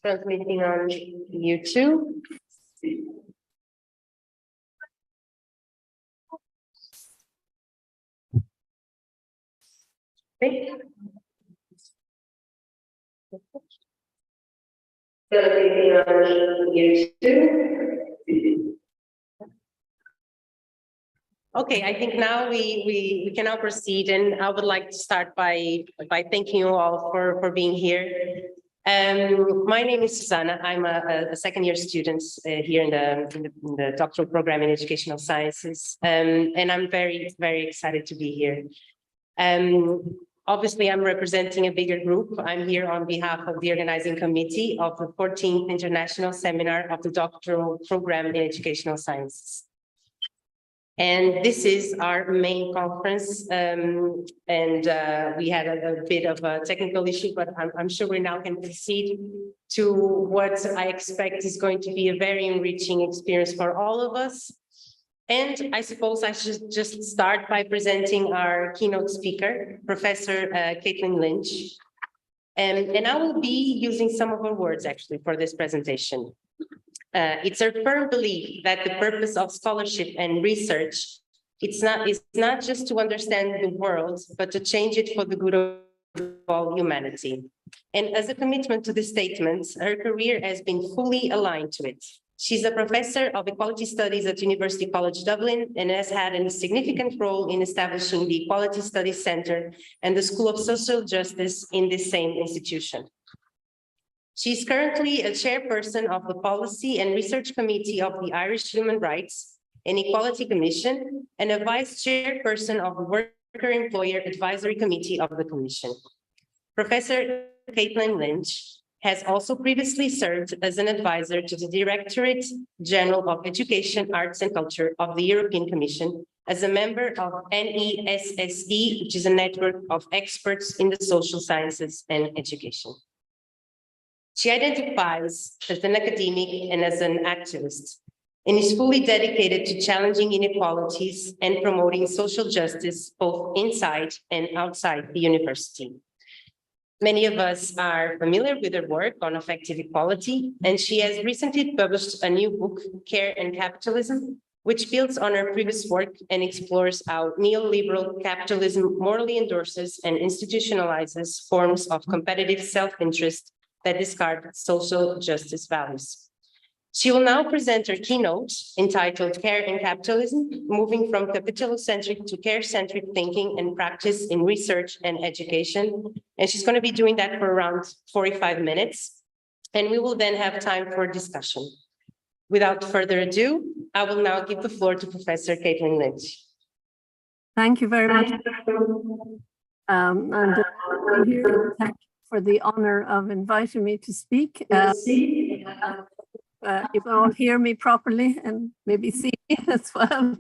Transmitting on YouTube. Okay. Transmitting on YouTube. Okay, I think now we can now proceed, and I would like to start by thanking you all for being here. My name is Susanna. I'm a second-year student here in the doctoral program in educational sciences, and I'm very, very excited to be here. Obviously, I'm representing a bigger group. I'm here on behalf of the organizing committee of the 14th International Seminar of the Doctoral Program in Educational Sciences. And this is our main conference, and we had a bit of a technical issue, but I'm sure we now can proceed to what I expect is going to be a very enriching experience for all of us. And I suppose I should just start by presenting our keynote speaker, Professor Caitlin Lynch. And I will be using some of her words actually for this presentation. It's our firm belief that the purpose of scholarship and research, it's not just to understand the world, but to change it for the good of all humanity. And as a commitment to this statement, her career has been fully aligned to it. She's a professor of equality studies at University College Dublin and has had a significant role in establishing the Equality Studies Centre and the School of Social Justice in this same institution. She's currently a chairperson of the Policy and Research Committee of the Irish Human Rights and Equality Commission and a vice chairperson of the Worker Employer Advisory Committee of the Commission. Professor Caitlin Lynch has also previously served as an advisor to the Directorate General of Education, Arts and Culture of the European Commission as a member of NESSE, which is a network of experts in the social sciences and education. She identifies as an academic and as an activist, and is fully dedicated to challenging inequalities and promoting social justice both inside and outside the university. Many of us are familiar with her work on effective equality, and she has recently published a new book, Care and Capitalism, which builds on her previous work and explores how neoliberal capitalism morally endorses and institutionalizes forms of competitive self-interest that discard social justice values. She will now present her keynote entitled Care and Capitalism, Moving from Capitalocentric to Care-Centric Thinking and Practice in Research and Education. And she's going to be doing that for around 45 minutes. And we will then have time for discussion. Without further ado, I will now give the floor to Professor Caitlin Lynch. Thank you very much. And I'm here. Thank you for the honor of inviting me to speak. You can all hear me properly and maybe see me as well.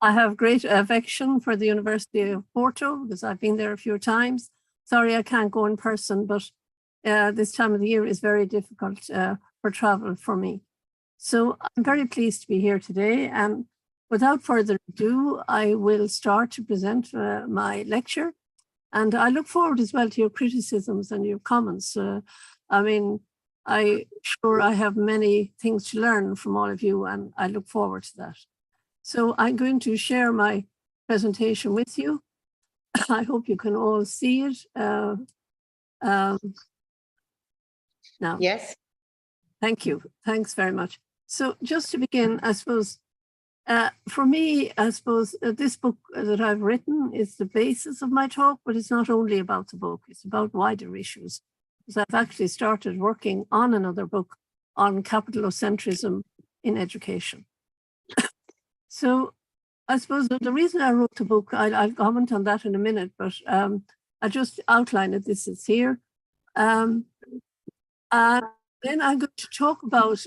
I have great affection for the University of Porto because I've been there a few times. Sorry, I can't go in person, but this time of the year is very difficult for travel for me. So I'm very pleased to be here today. And without further ado, I will start to present my lecture. And I look forward as well to your criticisms and your comments. I'm sure I have many things to learn from all of you, and I look forward to that. So I'm going to share my presentation with you. I hope you can all see it now. Yes. Thank you. Thanks very much. So just to begin, I suppose, for me, I suppose this book that I've written is the basis of my talk, but it's not only about the book, it's about wider issues. Because I've actually started working on another book on capitalocentrism in education. So I suppose the reason I wrote the book, I'll comment on that in a minute, but I just outline it. This is here. And then I'm going to talk about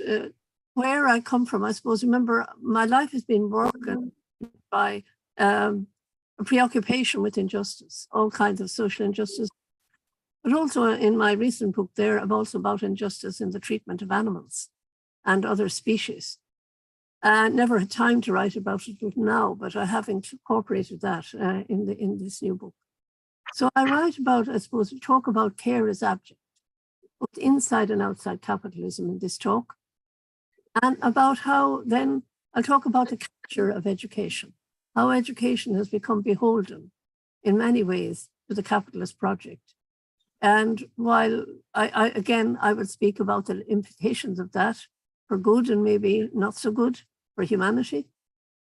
where I come from. I suppose, remember, my life has been broken by a preoccupation with injustice, all kinds of social injustice. But also in my recent book there, I'm also about injustice in the treatment of animals and other species. I never had time to write about it now, but I have incorporated that in this new book. So I write about, I suppose, talk about care as abject. both inside and outside capitalism in this talk, and about how then I'll talk about the capture of education, how education has become beholden in many ways to the capitalist project. And while I would speak about the implications of that for good and maybe not so good for humanity,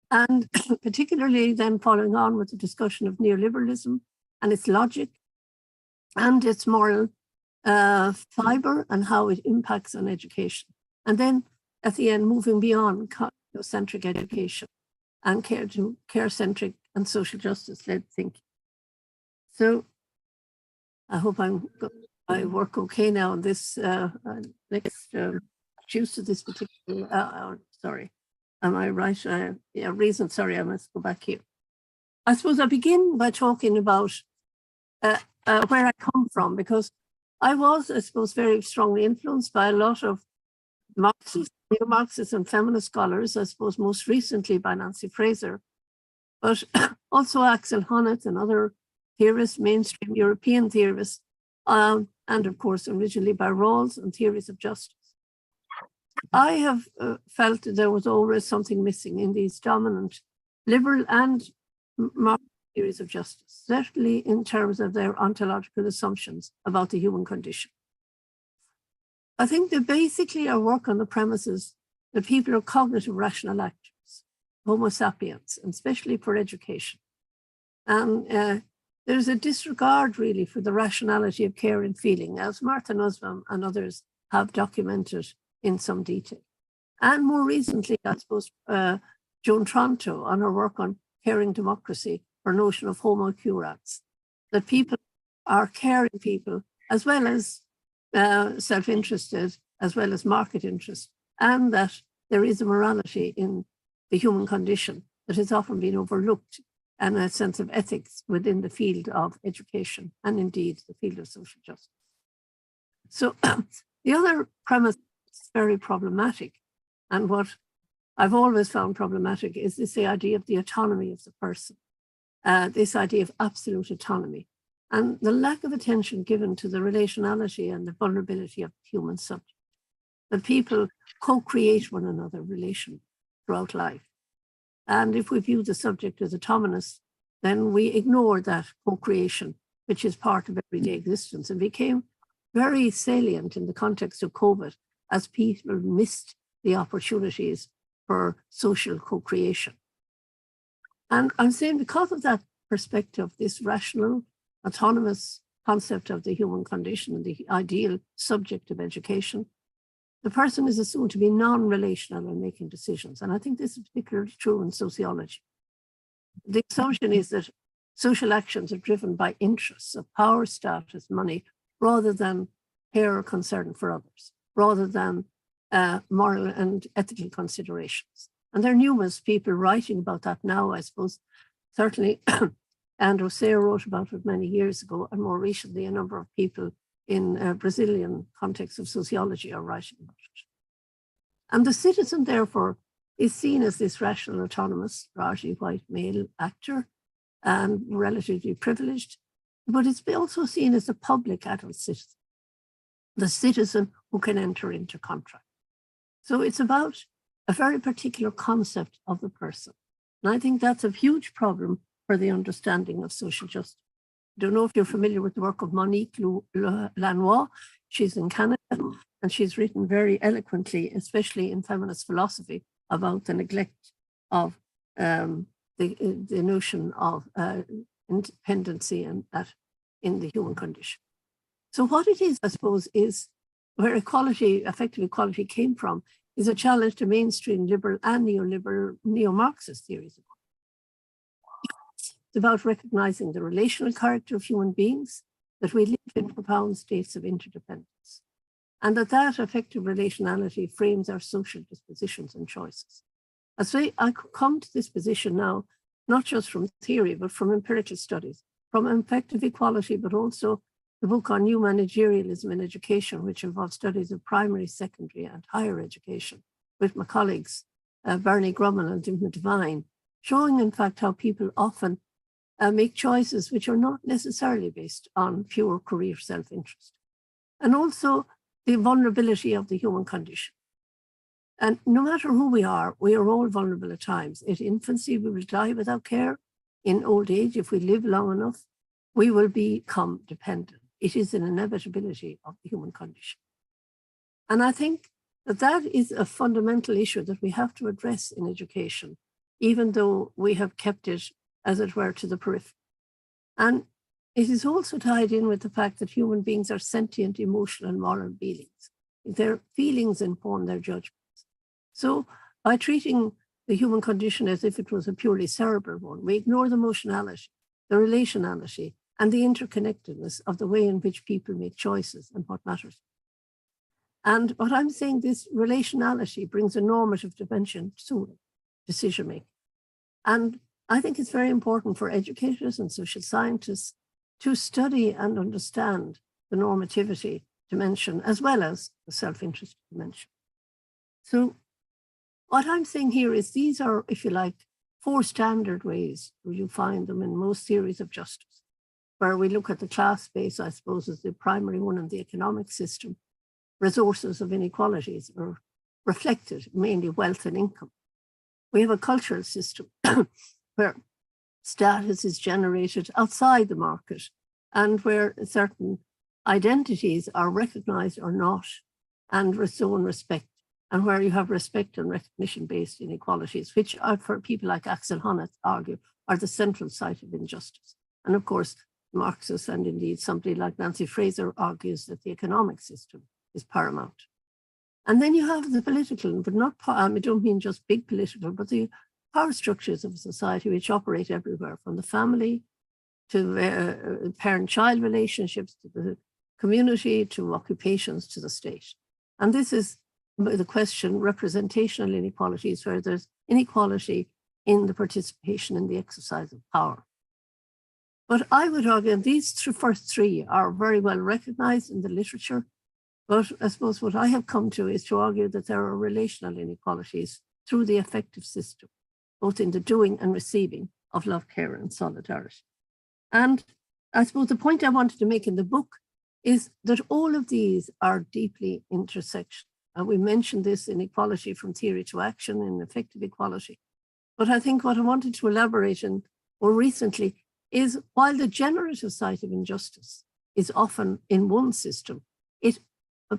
and particularly then following on with the discussion of neoliberalism and its logic and its moral fiber and how it impacts on education. And then at the end, moving beyond centric education and care-centric and social justice-led thinking. So I hope I work okay now on this next choose to this particular, sorry, am I right? Reason, sorry, I must go back here. I suppose I begin by talking about where I come from, because I was, I suppose, very strongly influenced by a lot of Marxists, neo-Marxists and feminist scholars, I suppose most recently by Nancy Fraser, but also Axel Honneth and other theorists, mainstream European theorists, and of course originally by Rawls and theories of justice. I have felt that there was always something missing in these dominant liberal and Marxist theories of justice, certainly in terms of their ontological assumptions about the human condition. I think they basically are work on the premises that people are cognitive rational actors, Homo sapiens, and especially for education. And there's a disregard really for the rationality of care and feeling, as Martha Nussbaum and others have documented in some detail. And more recently, I suppose, Joan Tronto on her work on caring democracy, her notion of homo curans, that people are caring people as well as self-interested, as well as market interest, and that there is a morality in the human condition that has often been overlooked, and a sense of ethics within the field of education and indeed the field of social justice. So the other premise is very problematic, and what I've always found problematic is this idea of the autonomy of the person, this idea of absolute autonomy, and the lack of attention given to the relationality and the vulnerability of the human subject, that people co-create one another relation throughout life. And if we view the subject as autonomous, then we ignore that co-creation, which is part of everyday existence, and became very salient in the context of COVID as people missed the opportunities for social co-creation. And I'm saying because of that perspective, this rational, autonomous concept of the human condition and the ideal subject of education, the person is assumed to be non-relational in making decisions. And I think this is particularly true in sociology. The assumption is that social actions are driven by interests of power, status, money, rather than care or concern for others, rather than moral and ethical considerations. And there are numerous people writing about that now, I suppose. Certainly, Andrew Sayre wrote about it many years ago, and more recently, a number of people in Brazilian context of sociology are writing about it. And the citizen, therefore, is seen as this rational, autonomous, largely white male actor and relatively privileged, but it's also seen as a public adult citizen, the citizen who can enter into contract. So it's about a very particular concept of the person. And I think that's a huge problem for the understanding of social justice. I don't know if you're familiar with the work of Monique Lanois. She's in Canada, and she's written very eloquently, especially in feminist philosophy, about the neglect of the notion of independency and that in the human condition. So what it is, I suppose, is where equality, effective equality came from, is a challenge to mainstream liberal and neoliberal, neo-Marxist theories. It's about recognizing the relational character of human beings, that we live in profound states of interdependence, and that effective relationality frames our social dispositions and choices. I say I could come to this position now, not just from theory, but from empirical studies, from effective equality, but also the book on new managerialism in education, which involves studies of primary, secondary, and higher education, with my colleagues, Bernie Grummel and Dimna Devine, showing, in fact, how people often make choices which are not necessarily based on pure career self-interest. And also the vulnerability of the human condition. And no matter who we are all vulnerable at times. In infancy, we will die without care. In old age, if we live long enough, we will become dependent. It is an inevitability of the human condition. And I think that that is a fundamental issue that we have to address in education, even though we have kept it, as it were, to the periphery. And it is also tied in with the fact that human beings are sentient, emotional, and moral beings. Their feelings inform their judgments. So by treating the human condition as if it was a purely cerebral one, we ignore the emotionality, the relationality, and the interconnectedness of the way in which people make choices and what matters. And what I'm saying, this relationality brings a normative dimension to decision making. And I think it's very important for educators and social scientists to study and understand the normativity dimension as well as the self-interest dimension. So what I'm saying here is these are, if you like, 4 standard ways where you find them in most theories of justice, where we look at the class space, I suppose, as the primary one, in the economic system. Resources of inequalities are reflected, mainly wealth and income. We have a cultural system where status is generated outside the market and where certain identities are recognized or not and so on respect, and where you have respect and recognition-based inequalities, which are, for people like Axel Honneth argue, are the central site of injustice. And of course, Marxists and indeed somebody like Nancy Fraser argues that the economic system is paramount. And then you have the political, but not, I don't mean just big political, but the power structures of society which operate everywhere, from the family to parent-child relationships, to the community, to occupations, to the state. And this is the question, representational inequalities, where there's inequality in the participation in the exercise of power. But I would argue these first 3 are very well recognized in the literature. But I suppose what I have come to is to argue that there are relational inequalities through the affective system, both in the doing and receiving of love, care, and solidarity. And I suppose the point I wanted to make in the book is that all of these are deeply intersectional. And we mentioned this inequality from theory to action in effective equality. But I think what I wanted to elaborate on more recently is, while the generative side of injustice is often in one system, it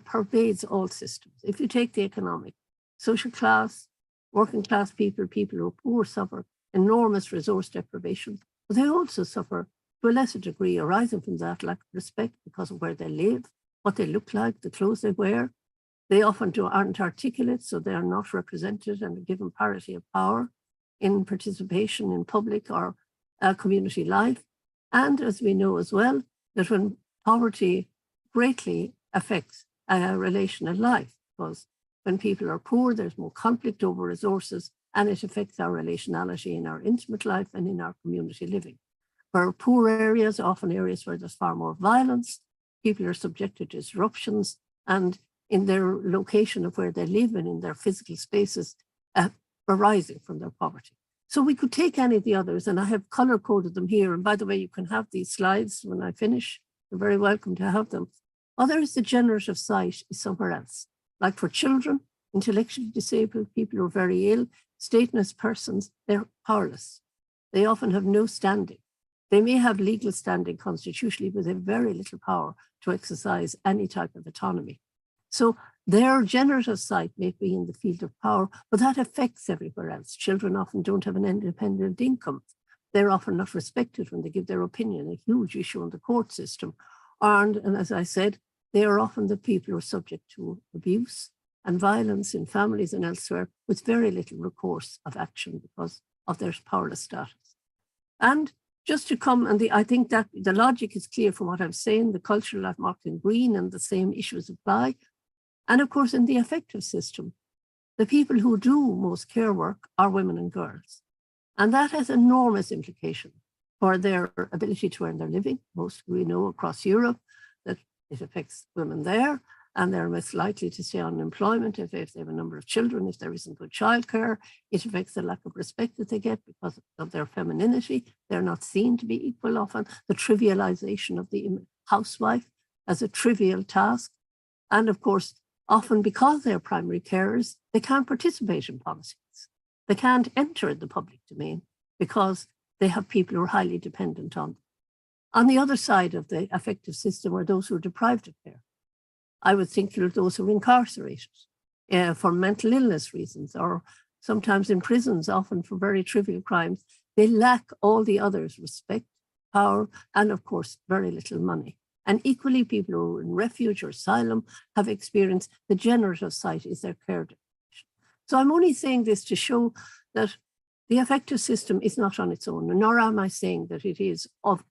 pervades all systems. If you take the economic, social class, working class people, people who are poor suffer enormous resource deprivation, but they also suffer to a lesser degree arising from that lack of respect because of where they live, what they look like, the clothes they wear. They often aren't articulate, so they are not represented and given parity of power in participation in public or community life. And as we know as well, that when poverty greatly affects relational life, because when people are poor, there's more conflict over resources, and it affects our relationality in our intimate life and in our community living. Where poor areas are often areas where there's far more violence, people are subjected to disruptions, and in their location of where they live and in their physical spaces arising from their poverty. So we could take any of the others, and I have color-coded them here. And by the way, you can have these slides when I finish. You're very welcome to have them. Others, the generative site is somewhere else. Like for children, intellectually disabled, people who are very ill, stateless persons, they're powerless. They often have no standing. They may have legal standing constitutionally, but they have very little power to exercise any type of autonomy. So their generative site may be in the field of power, but that affects everywhere else. Children often don't have an independent income. They're often not respected when they give their opinion, a huge issue in the court system. And as I said, they are often the people who are subject to abuse and violence in families and elsewhere with very little recourse of action because of their powerless status. And just to come, and I think that the logic is clear from what I'm saying, the cultural I've marked in green and the same issues apply. And of course, in the affective system, the people who do most care work are women and girls. And that has enormous implications for their ability to earn their living. Most we know across Europe that it affects women there, and they're less likely to stay on employment if they have a number of children, if there isn't good childcare. It affects the lack of respect that they get because of their femininity. They're not seen to be equal often. The trivialization of the housewife as a trivial task. And of course, often because they're primary carers, they can't participate in policies. They can't enter the public domain because they have people who are highly dependent on them. On the other side of the affective system are those who are deprived of care. I would think of those who are incarcerated for mental illness reasons, or sometimes in prisons, often for very trivial crimes. They lack all the others: respect, power, and of course, very little money. And equally, people who are in refuge or asylum have experienced the generative site is their care deprivation. So I'm only saying this to show that the affective system is not on its own, nor am I saying that it is of,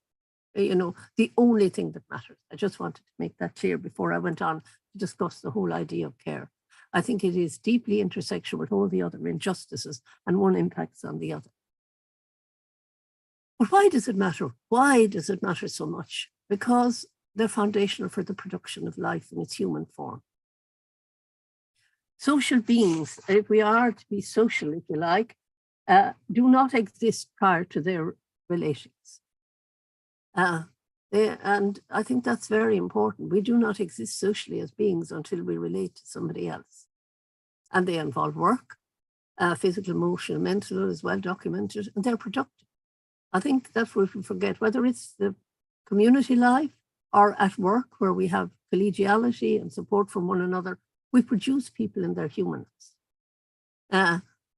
the only thing that matters. I just wanted to make that clear before I went on to discuss the whole idea of care. I think it is deeply intersectional with all the other injustices, and one impacts on the other. But why does it matter? Why does it matter so much? Because they're foundational for the production of life in its human form. Social beings, if we are to be social, if you like, do not exist prior to their relations. And I think that's very important. We do not exist socially as beings until we relate to somebody else. And they involve work, physical, emotional, mental, is well documented, and they're productive. I think that's what we forget, whether it's the community life or at work where we have collegiality and support from one another, we produce people in their humanness.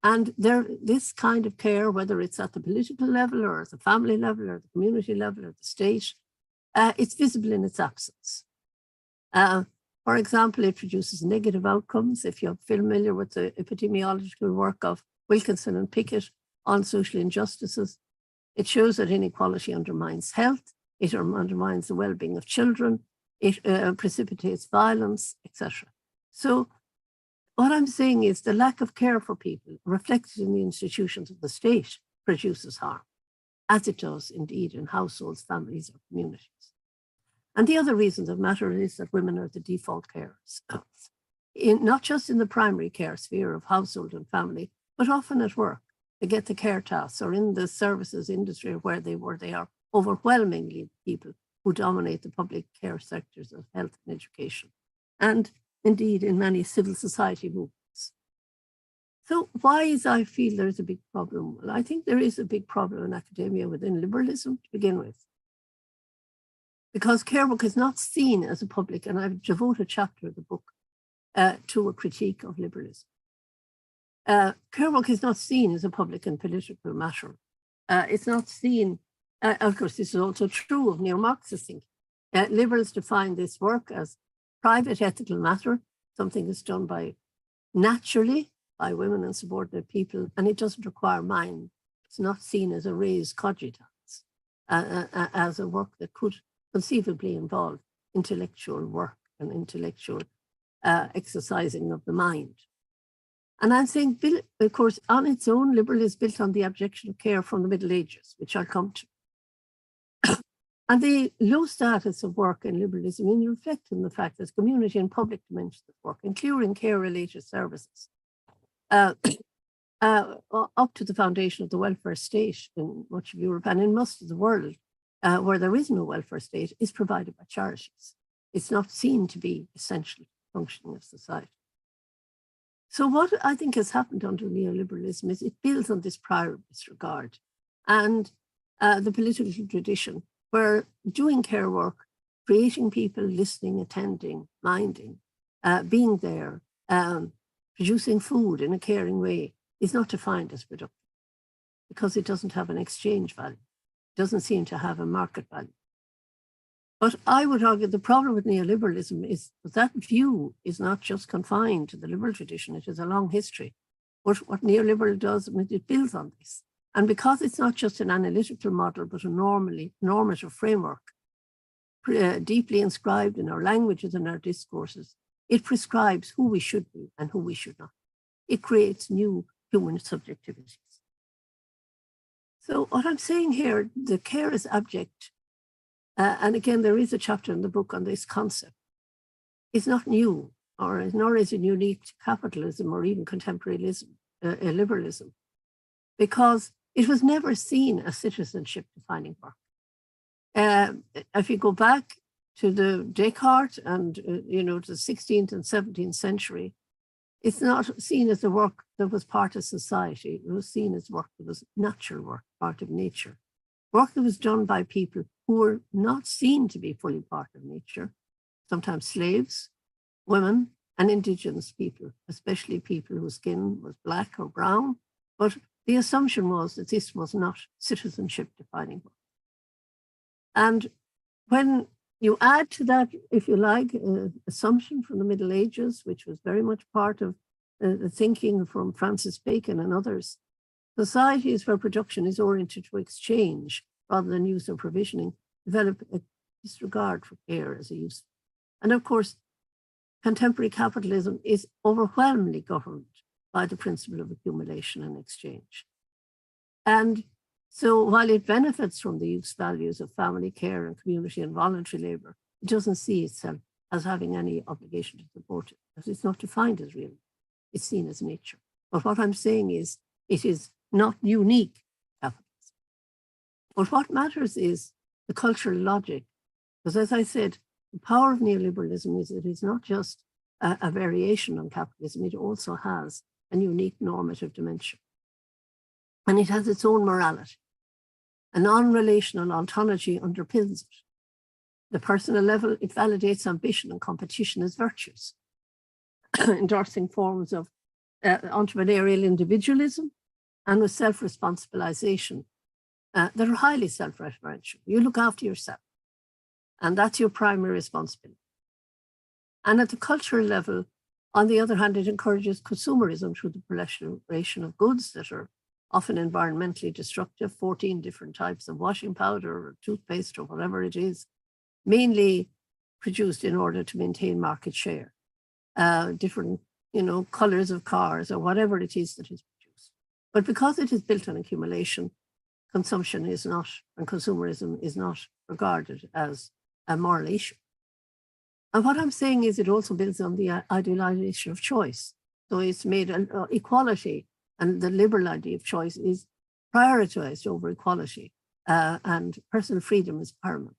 And this kind of care, whether it's at the political level or at the family level or the community level or the state, it's visible in its absence. For example, it produces negative outcomes. If you're familiar with the epidemiological work of Wilkinson and Pickett on social injustices, it shows that inequality undermines health, it undermines the well-being of children, it precipitates violence, etc. So what I'm saying is the lack of care for people reflected in the institutions of the state produces harm, as it does indeed in households, families, or communities. And the other reason that matter is that women are the default carers, not just in the primary care sphere of household and family, but often at work. They get the care tasks, or in the services industry where they are overwhelmingly people who dominate the public care sectors of health and education, and indeed in many civil society movements. So why is I feel there's a big problem? Well, I think there is a big problem in academia within liberalism to begin with, because care work is not seen as a public, and I've devoted a chapter of the book to a critique of liberalism. Care work is not seen as a public and political matter. It's not seen, of course, this is also true of neo-Marxist thinking. Liberals define this work as private ethical matter, something that's done naturally by women and subordinate people, and it doesn't require mind. It's not seen as a res cogitans, as a work that could conceivably involve intellectual work and intellectual exercising of the mind. And I'm saying, of course, on its own, liberalism is built on the abjection of care from the Middle Ages, which I'll come to. And the low status of work in liberalism is reflected in the fact that community and public dimensions of work, including care-related services, up to the foundation of the welfare state in much of Europe and in most of the world, where there is no welfare state, is provided by charities. It's not seen to be essential to the functioning of society. So what I think has happened under neoliberalism is it builds on this prior disregard and the political tradition where doing care work, creating people, listening, attending, minding, being there, producing food in a caring way is not defined as productive because it doesn't have an exchange value. It doesn't seem to have a market value. But I would argue the problem with neoliberalism is that view is not just confined to the liberal tradition, it has a long history. But what neoliberal does, it builds on this. And because it's not just an analytical model, but a normative framework, deeply inscribed in our languages and our discourses, it prescribes who we should be and who we should not. It creates new human subjectivities. So what I'm saying here, the care is abject. And again, there is a chapter in the book on this concept. It's not new, nor is it unique to capitalism or even contemporary liberalism, because it was never seen as citizenship defining work. If you go back to the Descartes and, you know, to the 16th and 17th century, it's not seen as the work that was part of society. It was seen as work that was natural work, part of nature. Work that was done by people who were not seen to be fully part of nature, sometimes slaves, women, and indigenous people, especially people whose skin was black or brown. But the assumption was that this was not citizenship defining work. And when you add to that, if you like, assumption from the Middle Ages, which was very much part of the thinking from Francis Bacon and others, societies where production is oriented to exchange rather than use or provisioning develop a disregard for care as a use. And of course, contemporary capitalism is overwhelmingly governed by the principle of accumulation and exchange. And so while it benefits from the use values of family care and community and voluntary labor, it doesn't see itself as having any obligation to support it, because it's not defined as real. It's seen as nature. But what I'm saying is, it is not unique capitalism. But what matters is the cultural logic, because as I said, the power of neoliberalism is it is not just a variation on capitalism, it also has a unique normative dimension. And it has its own morality. A non-relational ontology underpins it. The personal level, it validates ambition and competition as virtues, endorsing forms of entrepreneurial individualism and with self-responsibilization that are highly self-referential. You look after yourself, and that's your primary responsibility. And at the cultural level, on the other hand, it encourages consumerism through the proliferation of goods that are often environmentally destructive, 14 different types of washing powder or toothpaste or whatever it is, mainly produced in order to maintain market share, different, you know, colors of cars or whatever it is that is produced. But because it is built on accumulation, consumption is not, and consumerism is not regarded as a moral issue. And what I'm saying is it also builds on the idealization of choice. So it's made an equality, and the liberal idea of choice is prioritized over equality, and personal freedom is paramount.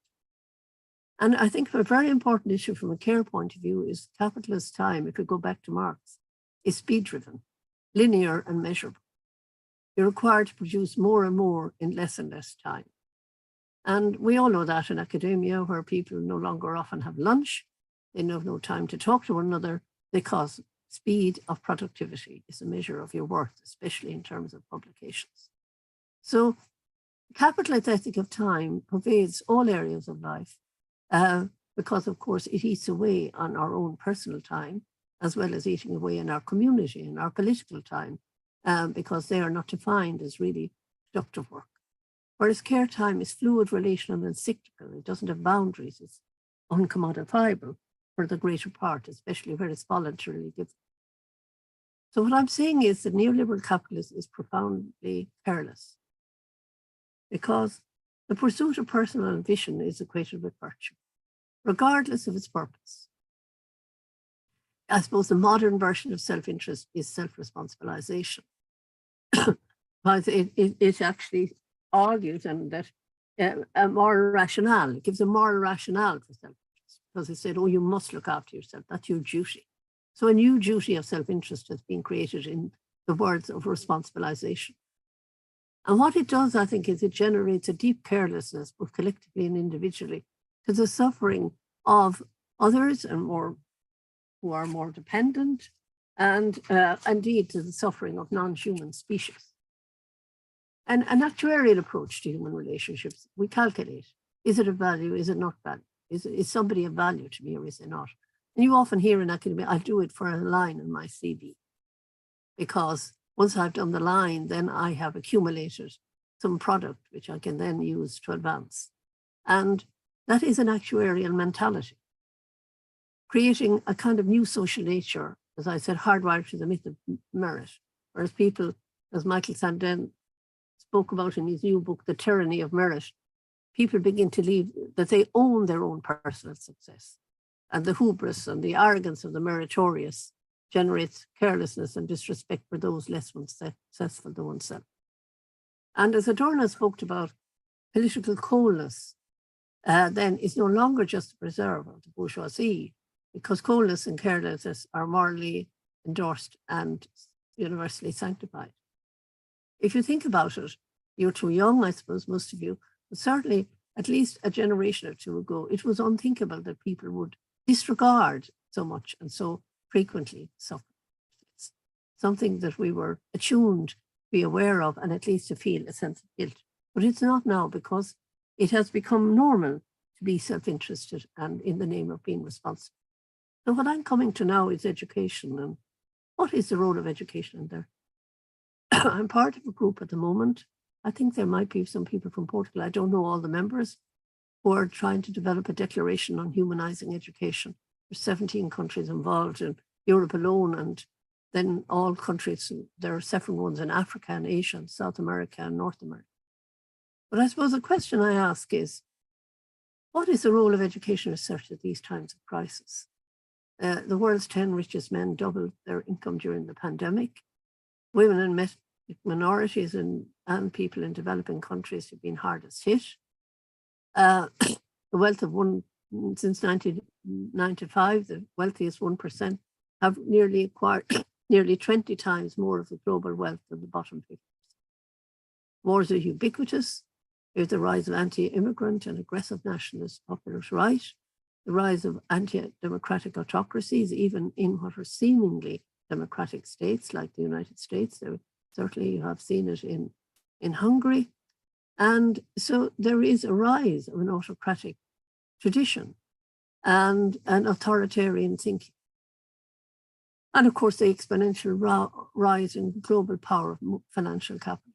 And I think a very important issue from a care point of view is capitalist time, if we go back to Marx, is speed-driven, linear and measurable. You're required to produce more and more in less and less time. And we all know that in academia, where people no longer often have lunch, they have no time to talk to one another, because speed of productivity is a measure of your worth, especially in terms of publications. So capitalist ethic of time pervades all areas of life, because of course it eats away on our own personal time, as well as eating away in our community and our political time, because they are not defined as really productive work. Whereas care time is fluid, relational, and cyclical. It doesn't have boundaries. It's uncommodifiable for the greater part, especially where it's voluntarily given. So what I'm saying is that neoliberal capitalism is profoundly careless, because the pursuit of personal ambition is equated with virtue, regardless of its purpose. I suppose the modern version of self-interest is self-responsibilization. Because it actually argues and that a moral rationale, it gives a moral rationale for self-interest, because it said, oh, you must look after yourself, that's your duty. So a new duty of self-interest has been created in the words of responsibilization. And what it does, I think, is it generates a deep carelessness, both collectively and individually, to the suffering of others and more who are more dependent, and indeed to the suffering of non-human species. And an actuarial approach to human relationships, we calculate, is it of value, is it not value? Is somebody of value to me or is it not? And you often hear in academia, I'll do it for a line in my CV, because once I've done the line, then I have accumulated some product which I can then use to advance. And that is an actuarial mentality, creating a kind of new social nature, as I said, hardwired to the myth of merit. Whereas people, as Michael Sandel spoke about in his new book, The Tyranny of Merit, people begin to believe that they own their own personal success. And the hubris and the arrogance of the meritorious generates carelessness and disrespect for those less successful than oneself. And as Adorno spoke about political coldness, then is no longer just a preserve of the bourgeoisie, because coldness and carelessness are morally endorsed and universally sanctified. If you think about it, you're too young, I suppose, most of you, but certainly at least a generation or two ago, it was unthinkable that people would disregard so much and so frequently suffering. It's something that we were attuned to be aware of and at least to feel a sense of guilt. But it's not now, because it has become normal to be self-interested and in the name of being responsible. So what I'm coming to now is education, and what is the role of education in there? I'm part of a group at the moment. I think there might be some people from Portugal, I don't know all the members, who are trying to develop a declaration on humanizing education. There's 17 countries involved in Europe alone, and then all countries, there are several ones in Africa and Asia and South America and North America. But I suppose the question I ask is, what is the role of education research at these times of crisis? The world's 10 richest men doubled their income during the pandemic. Women and minorities and people in developing countries have been hardest hit. The wealth of since 1995, the wealthiest 1% have nearly acquired nearly 20 times more of the global wealth than the bottom 50%. Wars are ubiquitous. There's the rise of anti-immigrant and aggressive nationalist populist right, the rise of anti-democratic autocracies, even in what are seemingly democratic states like the United States. There, certainly you have seen it in Hungary. And so there is a rise of an autocratic tradition and an authoritarian thinking. And of course, the exponential rise in global power of financial capital.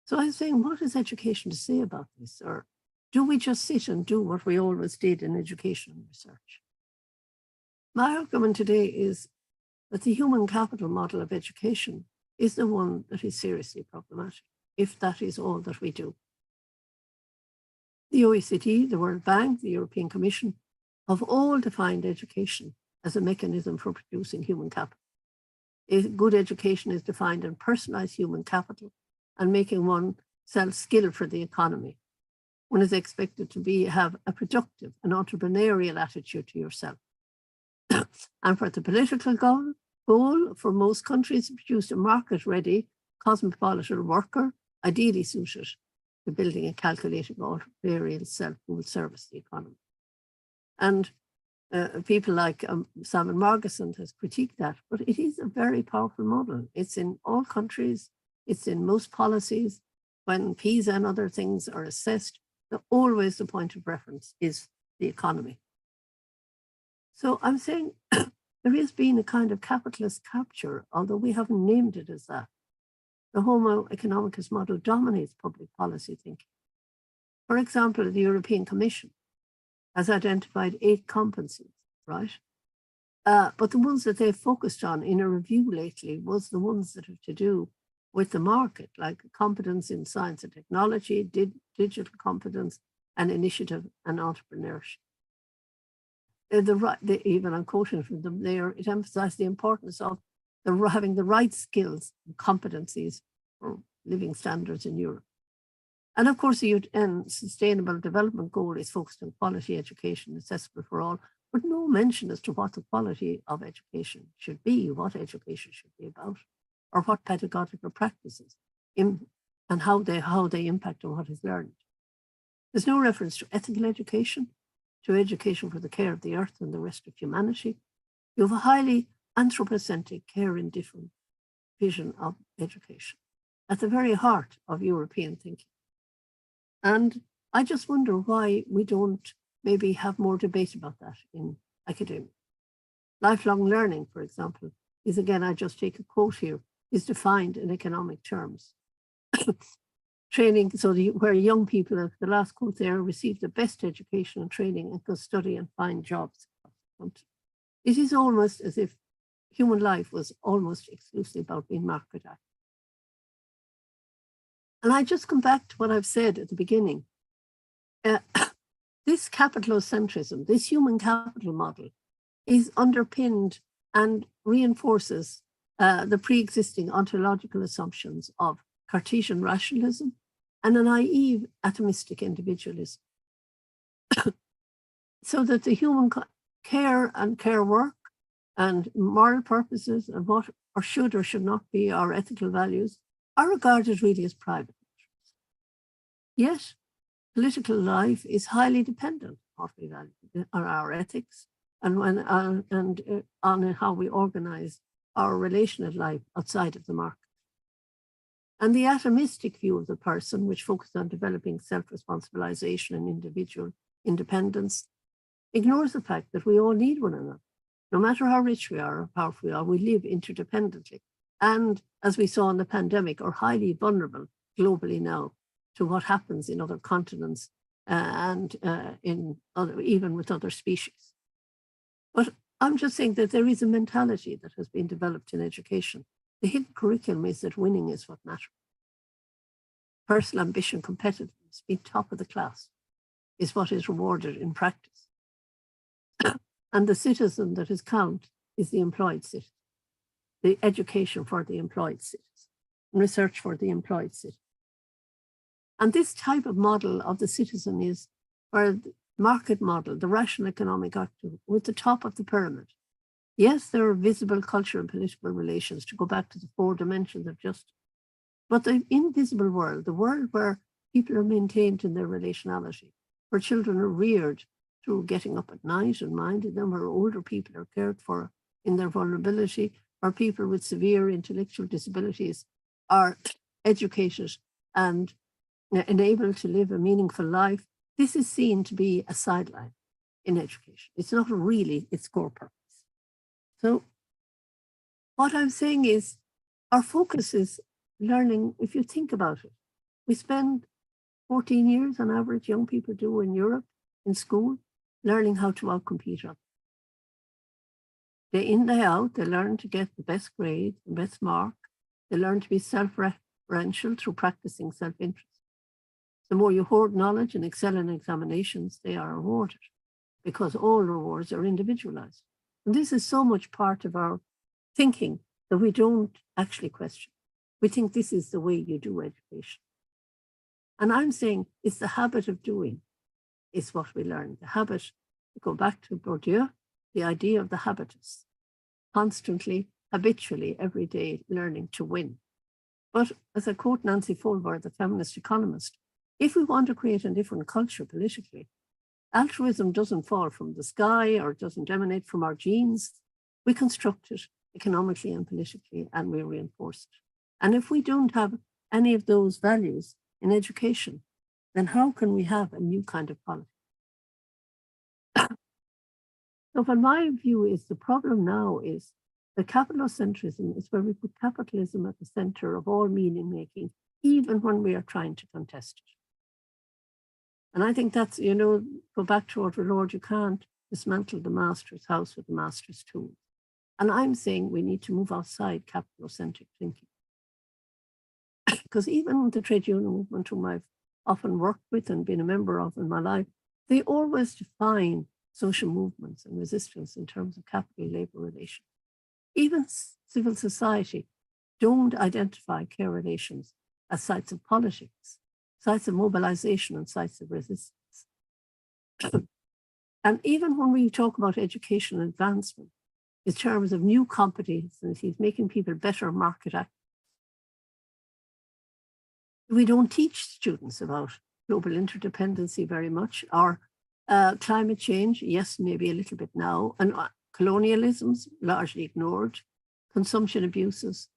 So I was saying, what is education to say about this? Or do we just sit and do what we always did in education and research? My argument today is that the human capital model of education is the one that is seriously problematic, if that is all that we do. The OECD, the World Bank, the European Commission have all defined education as a mechanism for producing human capital. Good education is defined in personalized human capital and making oneself skilled for the economy. One is expected to have a productive and entrepreneurial attitude to yourself. And for the political goal for most countries to produce a market-ready, cosmopolitan worker, ideally suited to building a calculated entrepreneurial self who will service the economy. And people like Simon Margesson has critiqued that, but it is a very powerful model. It's in all countries, it's in most policies. When PISA and other things are assessed, always the point of reference is the economy. So I'm saying there has been a kind of capitalist capture, although we haven't named it as that. The Homo economicus model dominates public policy thinking. For example, the European Commission has identified 8 competencies, right? But the ones that they've focused on in a review lately was the ones that have to do with the market, like competence in science and technology, digital competence, and initiative and entrepreneurship. Even I'm quoting from them there, it emphasized the importance of having the right skills and competencies for living standards in Europe. And of course, the UN Sustainable Development Goal is focused on quality education accessible for all, but no mention as to what the quality of education should be, what education should be about, or what pedagogical practices and how they impact on what is learned. There's no reference to ethical education, to education for the care of the earth and the rest of humanity. You have a highly anthropocentric, care indifferent vision of education at the very heart of European thinking. And I just wonder why we don't maybe have more debate about that in academia. Lifelong learning, for example, is, again, I just take a quote here, is defined in economic terms. Training, so where young people, the last quote there, receive the best education and training and can study and find jobs. It is almost as if human life was almost exclusively about being market active. And I just come back to what I've said at the beginning. This capitalocentrism, this human capital model, is underpinned and reinforces the pre-existing ontological assumptions of Cartesian rationalism and a naive atomistic individualism. so that the human care and care work and moral purposes and what or should not be our ethical values are regarded really as private interests. Yet, political life is highly dependent on what we value, on our ethics and on how we organize our relational life outside of the market. And the atomistic view of the person, which focuses on developing self-responsibilization and individual independence, ignores the fact that we all need one another. No matter how rich we are or powerful we are, we live interdependently. And as we saw in the pandemic, are highly vulnerable globally now to what happens in other continents and even with other species. But I'm just saying that there is a mentality that has been developed in education. The hidden curriculum is that winning is what matters. Personal ambition, competitiveness, being top of the class is what is rewarded in practice. And the citizen that is count is the employed citizen, the education for the employed citizen, research for the employed citizen. And this type of model of the citizen is where the market model, the rational economic actor, with the top of the pyramid. Yes, there are visible cultural and political relations to go back to the 4 dimensions of justice. But the invisible world, the world where people are maintained in their relationality, where children are reared through getting up at night and minding them, where older people are cared for in their vulnerability, where people with severe intellectual disabilities are educated and enabled to live a meaningful life, this is seen to be a sideline in education. It's not really its core purpose. So what I'm saying is our focus is learning. If you think about it, we spend 14 years on average, young people do in Europe, in school, learning how to outcompete others. Day in, day out, they learn to get the best grade, the best mark. They learn to be self-referential through practicing self-interest. The more you hoard knowledge and excel in examinations, they are rewarded because all rewards are individualized. And this is so much part of our thinking that we don't actually question. We think this is the way you do education. And I'm saying it's the habit of doing is what we learn. The habit, to go back to Bourdieu, the idea of the habitus, constantly, habitually, every day learning to win. But as I quote Nancy Folber, the feminist economist, if we want to create a different culture politically, altruism doesn't fall from the sky or doesn't emanate from our genes. We construct it economically and politically, and we reinforce it. And if we don't have any of those values in education, then how can we have a new kind of politics? So what my view is, the problem now is that capitalocentrism is where we put capitalism at the center of all meaning making, even when we are trying to contest it. And I think that's, go back to what Lord, you can't dismantle the master's house with the master's tools. And I'm saying we need to move outside capitalocentric thinking. Because even the trade union movement, whom I've often worked with and been a member of in my life, they always define social movements and resistance in terms of capital-labor relations. Even civil society don't identify care relations as sites of politics, sites of mobilization and sites of resistance. And even when we talk about education advancement, in terms of new competencies, making people better market actors, we don't teach students about global interdependency very much, or climate change, yes, maybe a little bit now, and colonialisms largely ignored, consumption abuses,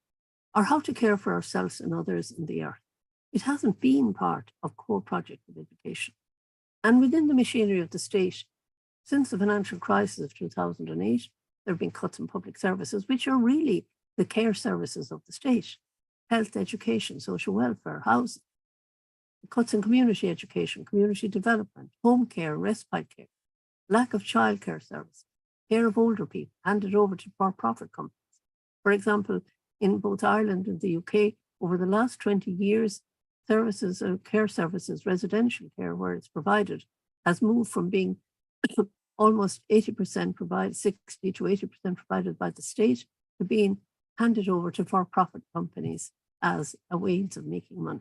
or how to care for ourselves and others in the earth. It hasn't been part of core project of education. And within the machinery of the state, since the financial crisis of 2008, there have been cuts in public services, which are really the care services of the state: health, education, social welfare, housing, cuts in community education, community development, home care, respite care, lack of childcare services, care of older people handed over to for-profit companies. For example, in both Ireland and the UK, over the last 20 years, services, care services, residential care, where it's provided, has moved from being almost 80% provided, 60 to 80% provided by the state, to being handed over to for-profit companies as a ways of making money.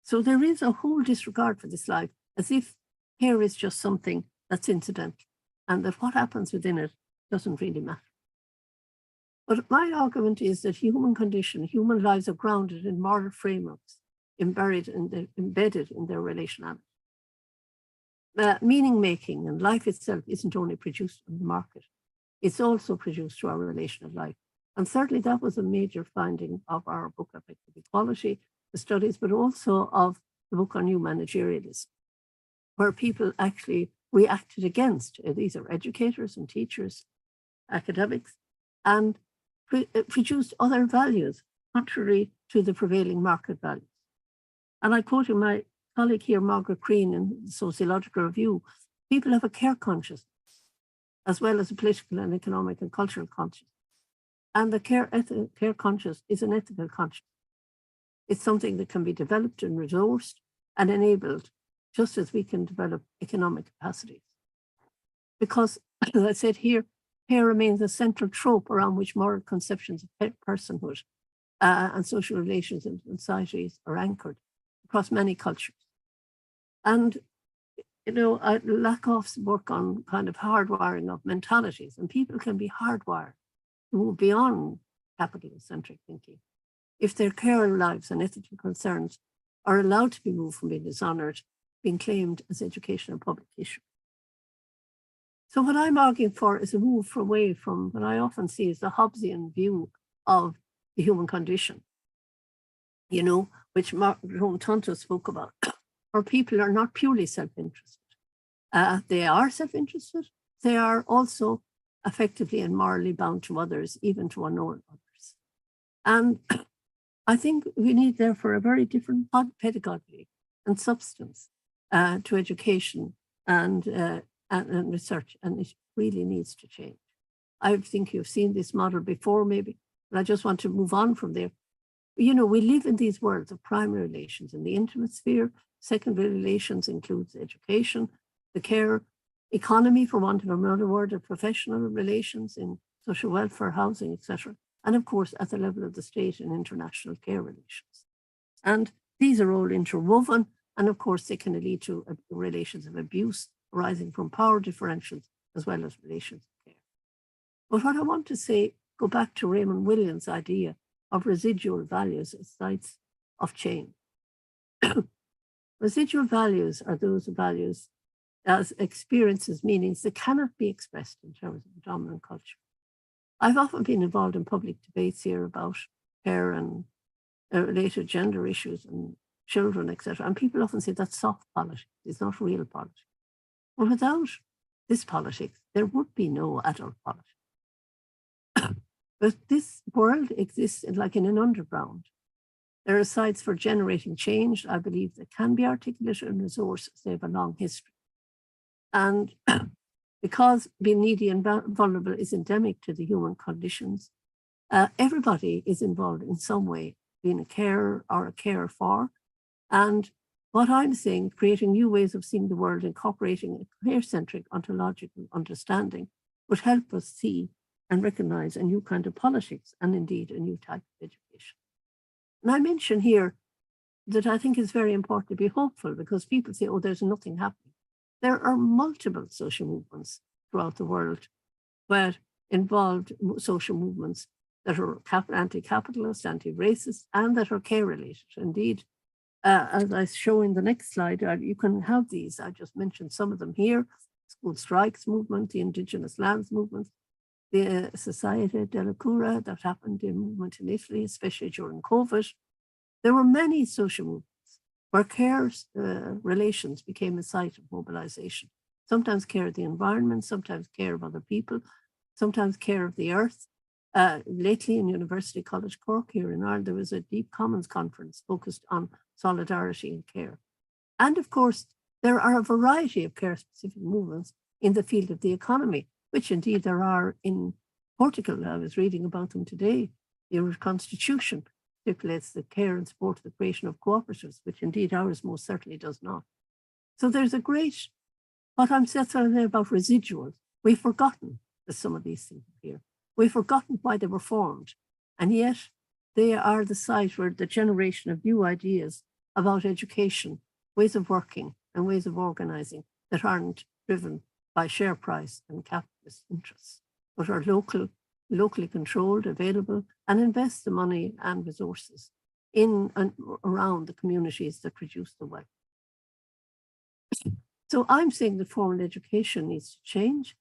So there is a whole disregard for this life, as if care is just something that's incidental, and that what happens within it doesn't really matter. But my argument is that human condition, human lives are grounded in moral frameworks, embedded in their relationality. Meaning making and life itself isn't only produced on the market, it's also produced through our relational life. And certainly that was a major finding of our book, Affective Equality, the studies, but also of the book on new managerialism, where people actually reacted against, these are educators and teachers, academics, and produced other values contrary to the prevailing market values. And I quote my colleague here, Margaret Crean, in the Sociological Review, people have a care consciousness, as well as a political and economic and cultural consciousness. And the care conscious is an ethical consciousness. It's something that can be developed and resourced and enabled, just as we can develop economic capacities. Because, as I said here, care remains a central trope around which moral conceptions of personhood and social relations in societies are anchored across many cultures. And, you know, Lakoff's work on kind of hardwiring of mentalities, and people can be hardwired to move beyond capitalist-centric thinking if their care lives and ethical concerns are allowed to be moved from being dishonored, being claimed as educational public issue. So what I'm arguing for is a move away from what I often see as the Hobbesian view of the human condition, you know, which Rome Tonto spoke about, where people are not purely self-interested. They are self-interested. They are also effectively and morally bound to others, even to unknown others. And I think we need, therefore, a very different pedagogy and substance to education and research, and it really needs to change. I think you've seen this model before, maybe, but I just want to move on from there. You know, we live in these worlds of primary relations in the intimate sphere. Secondary relations includes education, the care economy, for want of another word, of professional relations in social welfare, housing, etc. And of course, at the level of the state and international care relations. And these are all interwoven. And of course, they can lead to relations of abuse arising from power differentials, as well as relations of care. But what I want to say, go back to Raymond Williams' idea of residual values as sites of change. Residual values are those values as experiences, meanings that cannot be expressed in terms of the dominant culture. I've often been involved in public debates here about care and related gender issues and children, etc. And people often say that's soft politics, it's not real politics. Well, without this politics, there would be no adult politics. But this world exists like in an underground. There are sites for generating change, I believe, that can be articulated and resourced as they have a long history. And because being needy and vulnerable is endemic to the human conditions, everybody is involved in some way, being a carer or a carer for. And what I'm saying, creating new ways of seeing the world, incorporating a care-centric ontological understanding would help us see and recognize a new kind of politics and indeed a new type of education. And I mention here that I think it's very important to be hopeful, because people say, oh, there's nothing happening. There are multiple social movements throughout the world where involved social movements that are anti-capitalist, anti-racist, and that are care-related. Indeed, as I show in the next slide, you can have these. I just mentioned some of them here. School strikes movement, the indigenous lands movement, the Societe della Cura that happened in movement in Italy, especially during COVID. There were many social movements where care relations became a site of mobilization. Sometimes care of the environment, sometimes care of other people, sometimes care of the earth. Lately in University College Cork here in Ireland, there was a Deep Commons conference focused on solidarity and care. And of course, there are a variety of care-specific movements in the field of the economy, which indeed there are in Portugal. I was reading about them today. The Constitution stipulates the care and support of the creation of cooperatives, which indeed ours most certainly does not. So there's a great, what I'm saying about residuals, we've forgotten that some of these things are here. We've forgotten why they were formed, and yet they are the site where the generation of new ideas about education, ways of working, and ways of organizing that aren't driven by share price and capitalist interests, but are locally controlled, available, and invest the money and resources in and around the communities that produce the wealth. So I'm saying that formal education needs to change,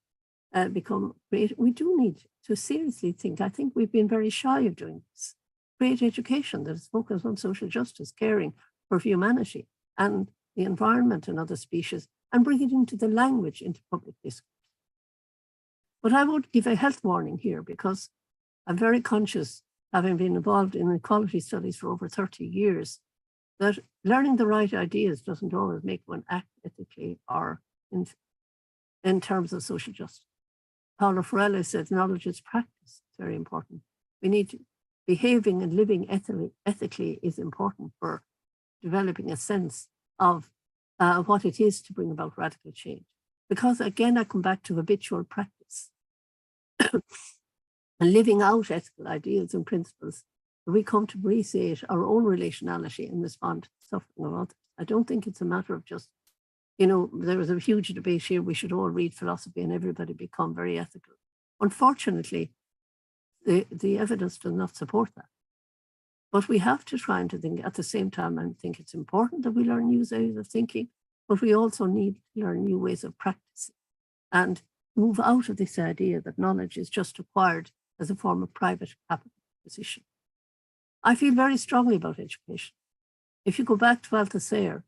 become great. We do need to seriously think. I think we've been very shy of doing this. Great education that is focused on social justice, caring for humanity and the environment and other species, and bring it into the language, into public discourse. But I would give a health warning here, because I'm very conscious, having been involved in equality studies for over 30 years, that learning the right ideas doesn't always make one act ethically or in terms of social justice. Paulo Freire says knowledge is practice. It's very important. We need to, behaving and living ethically is important for developing a sense of what it is to bring about radical change. Because again, I come back to habitual practice and living out ethical ideals and principles. We come to appreciate our own relationality and respond to the suffering of others. I don't think it's a matter of just, there was a huge debate here, we should all read philosophy and everybody become very ethical. Unfortunately, the evidence does not support that. But we have to try and to think at the same time, I think it's important that we learn new ways of thinking, but we also need to learn new ways of practicing and move out of this idea that knowledge is just acquired as a form of private capital acquisition. I feel very strongly about education. If you go back to Althusser,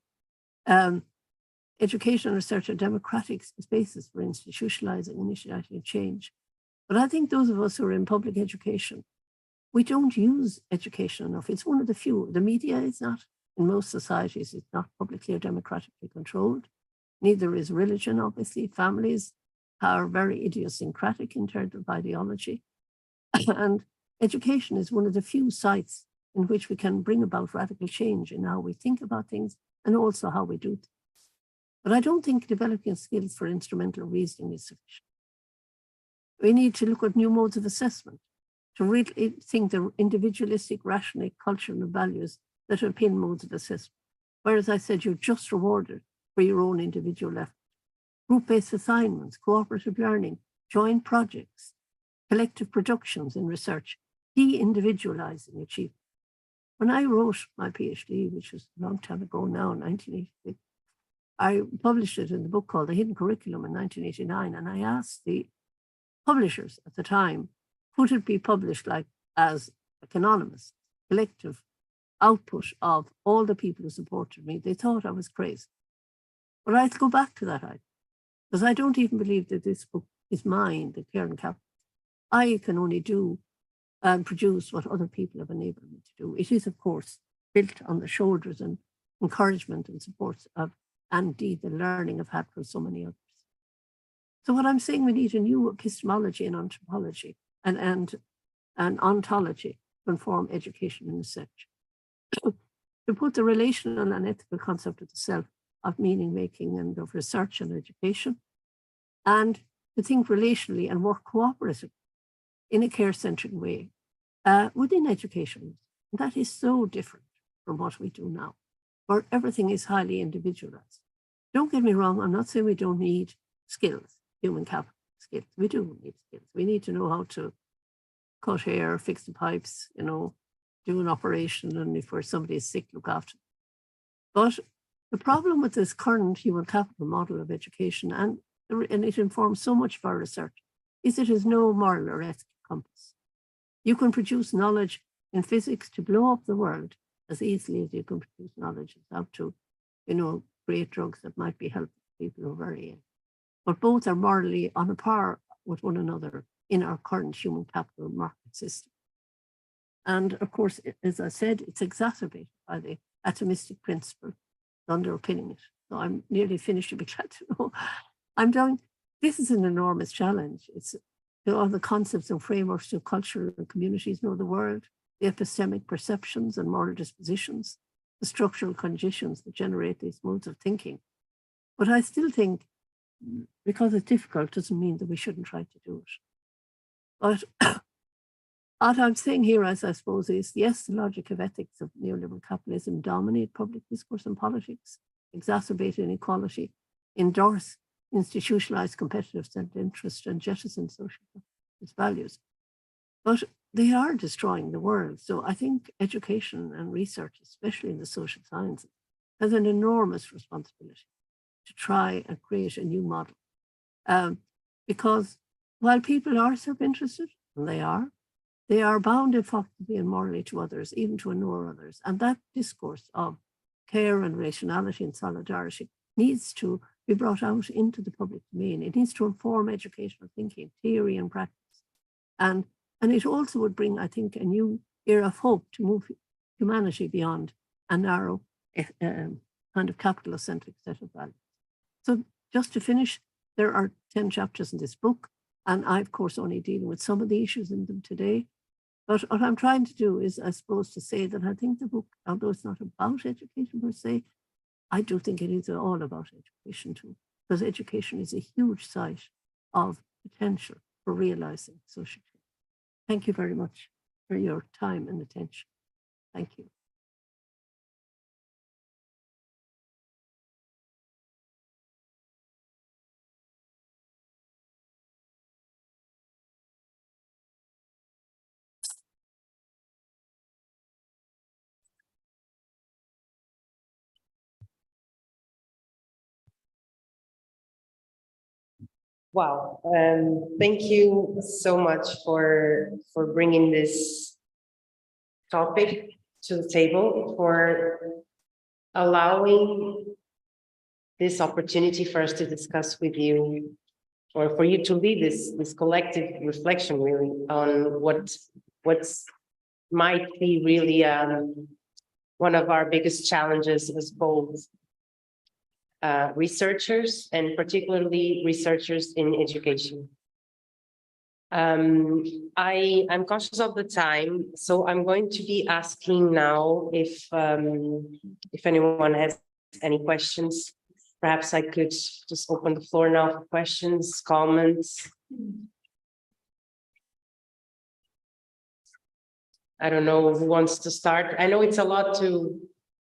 education and research are democratic spaces for institutionalizing and initiating change. But I think those of us who are in public education, we don't use education enough. It's one of the few. The media is not, in most societies, it's not publicly or democratically controlled. Neither is religion, obviously. Families are very idiosyncratic in terms of ideology. And education is one of the few sites in which we can bring about radical change in how we think about things and also how we do things. But I don't think developing skills for instrumental reasoning is sufficient. We need to look at new modes of assessment, to really think the individualistic, rational, cultural values that underpin modes of assessment. Whereas I said you're just rewarded for your own individual effort. Group-based assignments, cooperative learning, joint projects, collective productions in research, de-individualizing achievement. When I wrote my PhD, which was a long time ago now, 1986, I published it in the book called The Hidden Curriculum in 1989, and I asked the publishers at the time, could it be published as anonymous, collective output of all the people who supported me? They thought I was crazy. But I go back to that idea, because I don't even believe that this book is mine, the Care and Capital. I can only do and produce what other people have enabled me to do. It is, of course, built on the shoulders and encouragement and support of, and indeed, the learning I've had from so many others. So what I'm saying, we need a new epistemology and anthropology and ontology to inform education and research. To put the relational and ethical concept of the self, of meaning making and of research and education, and to think relationally and work cooperatively in a care-centric way within education. And that is so different from what we do now, where everything is highly individualized. Don't get me wrong, I'm not saying we don't need skills, human capital skills. We do need skills. We need to know how to cut hair, fix the pipes, do an operation, and if somebody is sick, look after them. But the problem with this current human capital model of education, and it informs so much of our research, is it has no moral or ethical compass. You can produce knowledge in physics to blow up the world as easily as you can produce knowledge how to, create drugs that might be helpful to people who are very ill. But both are morally on a par with one another in our current human capital market system. And of course, as I said, it's exacerbated by the atomistic principle underpinning it. So I'm nearly finished, you'll be glad to know. This is an enormous challenge. It's all the concepts and frameworks to culture and communities know the world, the epistemic perceptions and moral dispositions, the structural conditions that generate these modes of thinking. But I still think, because it's difficult, doesn't mean that we shouldn't try to do it. But what I'm saying here, as I suppose, is yes, the logic of ethics of neoliberal capitalism dominate public discourse and politics, exacerbate inequality, endorse institutionalized competitive interest and jettison social values. But they are destroying the world. So I think education and research, especially in the social sciences, has an enormous responsibility to try and create a new model. Because while people are self-interested, and they are bound effectively and morally to others, even to ignore others. And that discourse of care and rationality and solidarity needs to be brought out into the public domain. It needs to inform educational thinking, theory and practice. And it also would bring, I think, a new era of hope to move humanity beyond a narrow kind of capitalist-centric set of values. So just to finish, there are 10 chapters in this book, and I, of course, only dealing with some of the issues in them today. But what I'm trying to do is, I suppose, to say that I think the book, although it's not about education per se, I do think it is all about education too, because education is a huge site of potential for realizing social change. Thank you very much for your time and attention. Thank you. Wow, thank you so much for bringing this topic to the table, for allowing this opportunity for us to discuss with you, or for you to lead this collective reflection really on what's might be really one of our biggest challenges as both researchers, and particularly researchers in education. I'm conscious of the time, so I'm going to be asking now if anyone has any questions. Perhaps I could just open the floor now for questions, comments. I don't know who wants to start. I know it's a lot to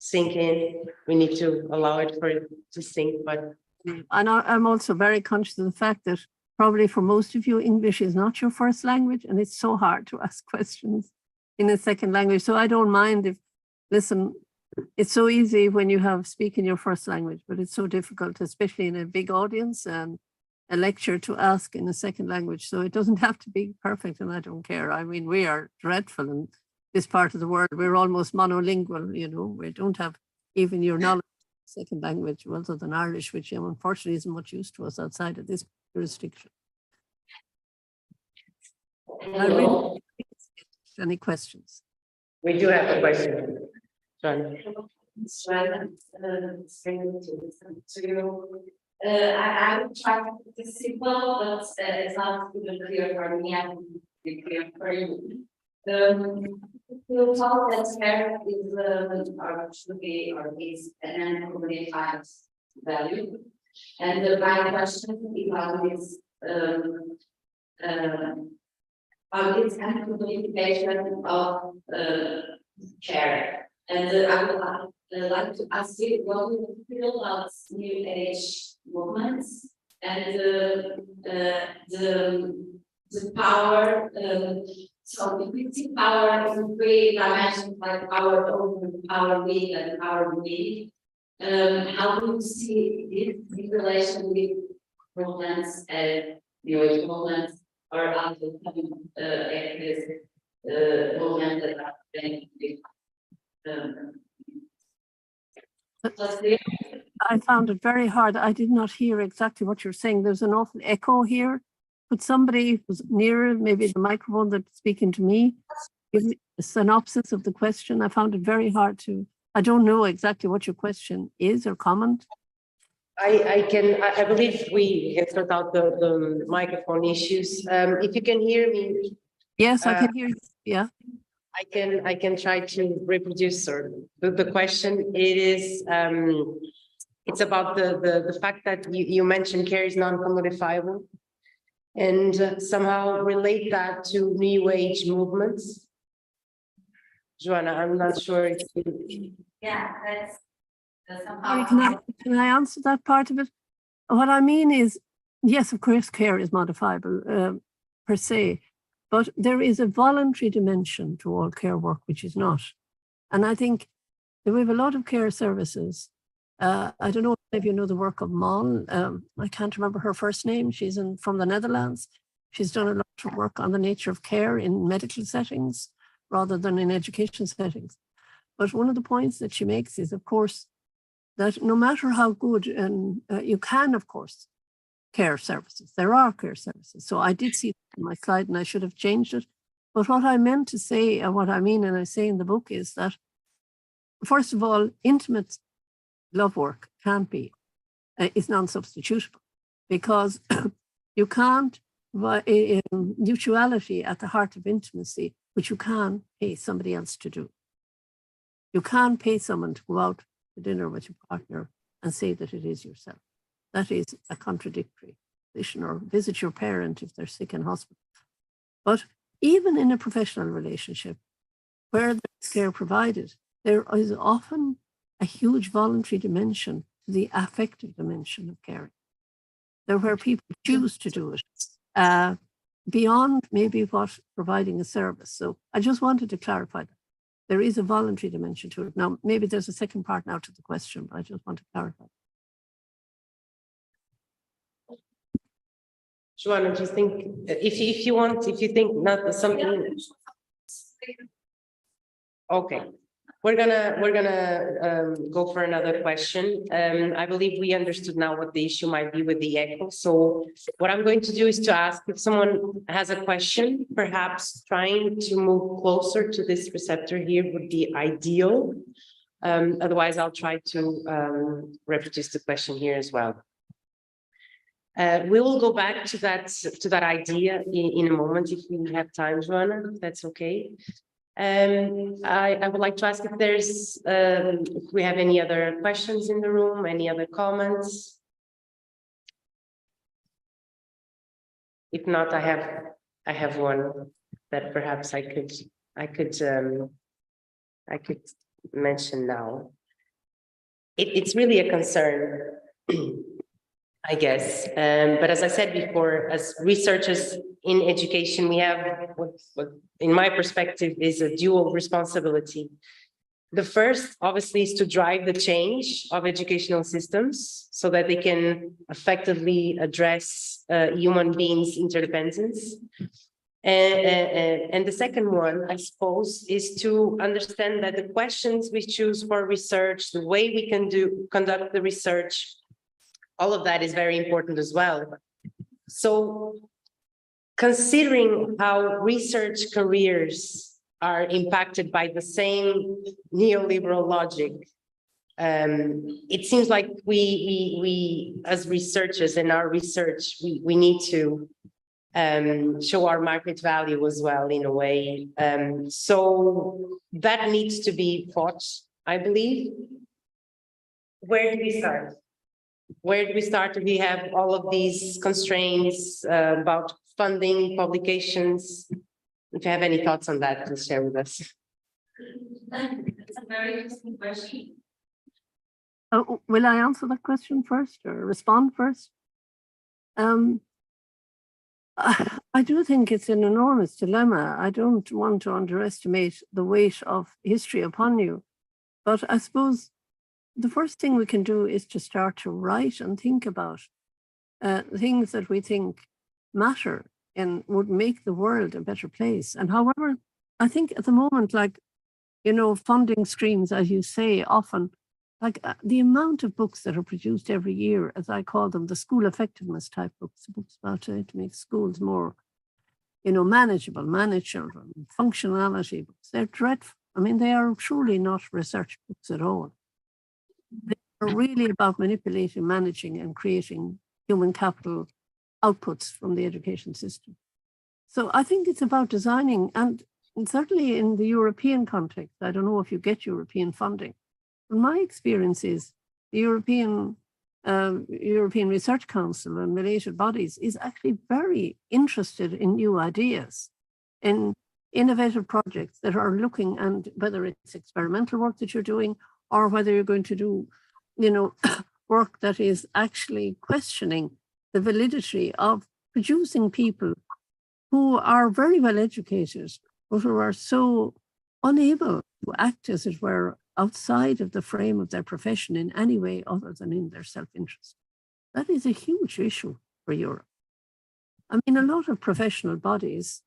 sink in. We need to allow it for it to sink, but. And I'm also very conscious of the fact that probably for most of you, English is not your first language, and it's so hard to ask questions in a second language. So I don't mind if, listen, it's so easy when you have speaking your first language, but it's so difficult, especially in a big audience and a lecture, to ask in a second language. So it doesn't have to be perfect, and I don't care. I mean, we are dreadful in this part of the world. We're almost monolingual, you know, we don't have even your knowledge of second language other than Irish, which unfortunately isn't much use to us outside of this jurisdiction. I really, any questions? We do have a question. John. I would try to keep this simple, but it's not even clear for me. I will be clear for you. You talk that care is or should be or is an unqualified value, and my question is about this unqualification of care, and I would like to ask you what you feel about new age movements and the power. So we see power in three dimensions, like power over, power with, and power with. How do you see this in relation with movements and new age movements, or other activist movements that are been I found it very hard. I did not hear exactly what you're saying. There's an awful echo here. Could somebody who's nearer, maybe the microphone that's speaking to me, give me a synopsis of the question? I found it very hard to, I don't know exactly what your question is or comment. I believe we can sort out the microphone issues. If you can hear me. Yes, I can hear you. Yeah. I can try to reproduce the question. It is it's about the fact that you mentioned care is non-commodifiable, and somehow relate that to new age movements. Joanna, I'm not sure if you... Yeah, that's Sorry, can I answer that part of it? what I mean is, yes, of course, care is modifiable per se, but there is a voluntary dimension to all care work, which is not. And I think that we have a lot of care services. I don't know if you know the work of Mon. I can't remember her first name. She's from the Netherlands. She's done a lot of work on the nature of care in medical settings rather than in education settings. But one of the points that she makes is, of course, that no matter how good, and you can, of course, care services. There are care services. So I did see that in my slide and I should have changed it. But what I meant to say, and what I mean, and I say in the book, is that, first of all, intimate love work can't be, is non-substitutable, because you can't, mutuality at the heart of intimacy, which you can pay somebody else to do. You can't pay someone to go out to dinner with your partner and say that it is yourself. That is a contradictory position, or visit your parent if they're sick in hospital. But even in a professional relationship where there's care provided, there is often a huge voluntary dimension to the affective dimension of caring. There where people choose to do it beyond maybe what providing a service. So I just wanted to clarify that. There is a voluntary dimension to it. Now, maybe there's a second part now to the question, but I just want to clarify. Joanna, do you think, if you think not something, okay, we're gonna go for another question. I believe we understood now what the issue might be with the echo. So what I'm going to do is to ask if someone has a question, perhaps trying to move closer to this receptor here would be ideal. Otherwise, I'll try to reproduce the question here as well. We will go back to that idea in a moment if we have time, Joanna, if that's okay. I would like to ask if there's if we have any other questions in the room, any other comments. If not, I have one that perhaps I could mention now. It's really a concern, I guess. But as I said before, as researchers in education, we have what in my perspective is a dual responsibility. The first, obviously, is to drive the change of educational systems so that they can effectively address human beings' interdependence. And the second one, I suppose, is to understand that the questions we choose for research, the way we can conduct the research, all of that is very important as well. So considering how research careers are impacted by the same neoliberal logic, it seems like we as researchers in our research, we need to show our market value as well in a way. So that needs to be fought, I believe. Where do we start? Where do we start? We have all of these constraints about funding, publications. If you have any thoughts on that, please share with us. It's a very interesting question. Will I answer that question first or respond first? I do think it's an enormous dilemma. I don't want to underestimate the weight of history upon you, but I suppose the first thing we can do is to start to write and think about things that we think matter and would make the world a better place. And however, I think at the moment, like, you know, funding streams, as you say, often, like the amount of books that are produced every year, as I call them, the school effectiveness type books about to make schools more, you know, manageable, manage children, functionality books. They're dreadful. I mean, they are truly not research books at all. They are really about manipulating, managing, and creating human capital outputs from the education system. So I think it's about designing, and certainly in the European context, I don't know if you get European funding. My experience is the European Research Council and related bodies is actually very interested in new ideas, in innovative projects that are looking, and whether it's experimental work that you're doing or whether you're going to do, you know, work that is actually questioning the validity of producing people who are very well educated, but who are so unable to act, as it were, outside of the frame of their profession in any way other than in their self-interest. That is a huge issue for Europe. I mean, a lot of professional bodies,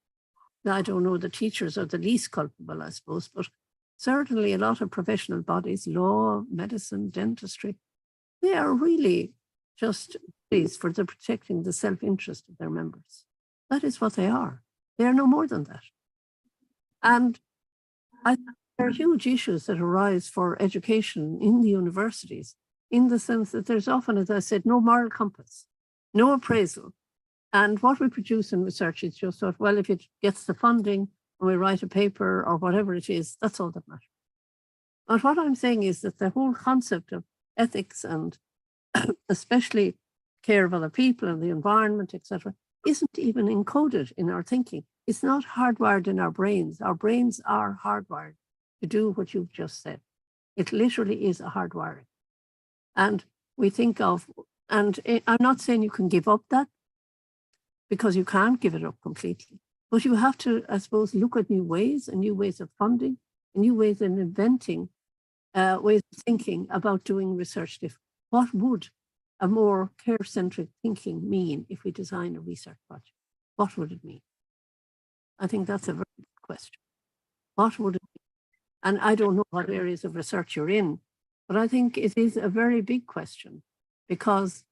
I don't know, the teachers are the least culpable, I suppose, but certainly a lot of professional bodies, law, medicine, dentistry, they are really just bodies for the protecting the self-interest of their members. That is what they are. They are no more than that. And I think there are huge issues that arise for education in the universities, in the sense that there's often, as I said, no moral compass, no appraisal. And what we produce in research is just sort of, well, if it gets the funding and we write a paper or whatever it is, that's all that matters. But what I'm saying is that the whole concept of ethics and especially care of other people and the environment, etc., isn't even encoded in our thinking. It's not hardwired in our brains. Our brains are hardwired to do what you've just said. It literally is a hardwiring. And we think of, and I'm not saying you can give up that, because you can't give it up completely. But you have to, I suppose, look at new ways and new ways of funding, and new ways of inventing ways of thinking about doing research differently. What would a more care-centric thinking mean if we design a research project? What would it mean? I think that's a very good question. What would it mean? And I don't know what areas of research you're in, but I think it is a very big question, because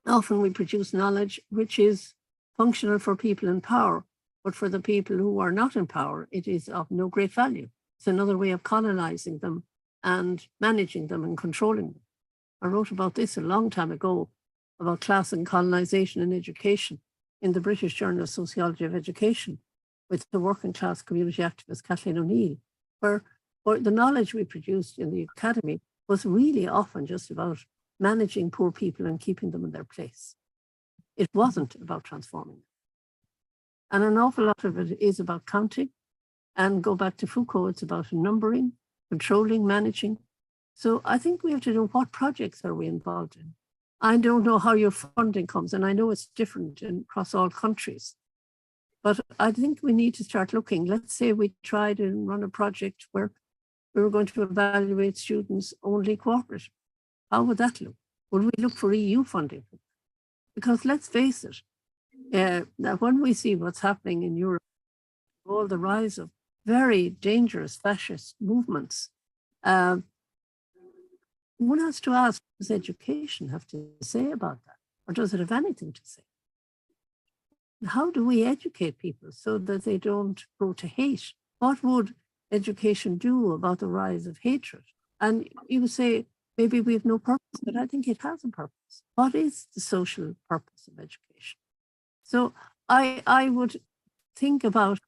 often we produce knowledge which is functional for people in power, but for the people who are not in power, it is of no great value. It's another way of colonizing them and managing them and controlling them. I wrote about this a long time ago, about class and colonization in education in the British Journal of Sociology of Education with the working class community activist Kathleen O'Neill, where the knowledge we produced in the academy was really often just about managing poor people and keeping them in their place. It wasn't about transforming them. And an awful lot of it is about counting. And go back to Foucault, it's about numbering, controlling, managing. So I think we have to know what projects are we involved in. I don't know how your funding comes, and I know it's different across all countries. But I think we need to start looking. Let's say we tried and run a project where we were going to evaluate students only cooperative. How would that look? Would we look for EU funding? Because let's face it, now when we see what's happening in Europe, all the rise of very dangerous fascist movements, one has to ask, does education have to say about that? Or does it have anything to say? How do we educate people so that they don't grow to hate? What would education do about the rise of hatred? And you say, maybe we have no purpose, but I think it has a purpose. What is the social purpose of education? So I would think about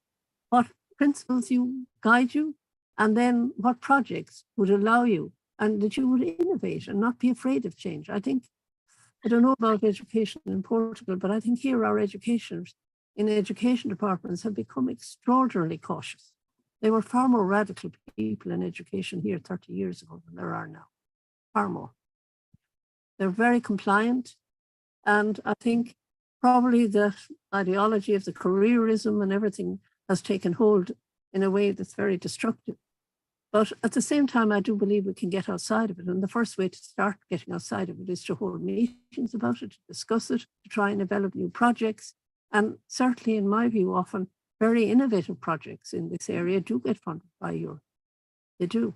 what principles you guide you, and then what projects would allow you, and that you would innovate and not be afraid of change. I think, I don't know about education in Portugal, but I think here our educators in education departments have become extraordinarily cautious. They were far more radical people in education here 30 years ago than there are now, far more. They're very compliant. And I think probably the ideology of the careerism and everything has taken hold in a way that's very destructive. But at the same time, I do believe we can get outside of it. And the first way to start getting outside of it is to hold meetings about it, to discuss it, to try and develop new projects. And certainly, in my view, often very innovative projects in this area do get funded by Europe. They do.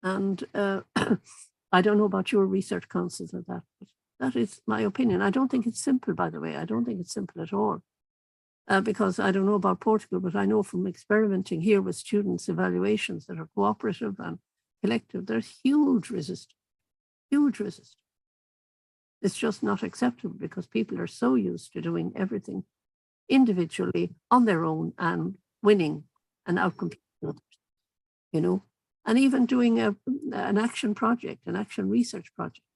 And I don't know about your research councils or that, but that is my opinion. I don't think it's simple, by the way. I don't think it's simple at all. Because I don't know about Portugal, but I know from experimenting here with students' evaluations that are cooperative and collective, there's huge resistance, huge resistance. It's just not acceptable because people are so used to doing everything individually on their own and winning and outcompeting others, you know, and even doing an action project, an action research project,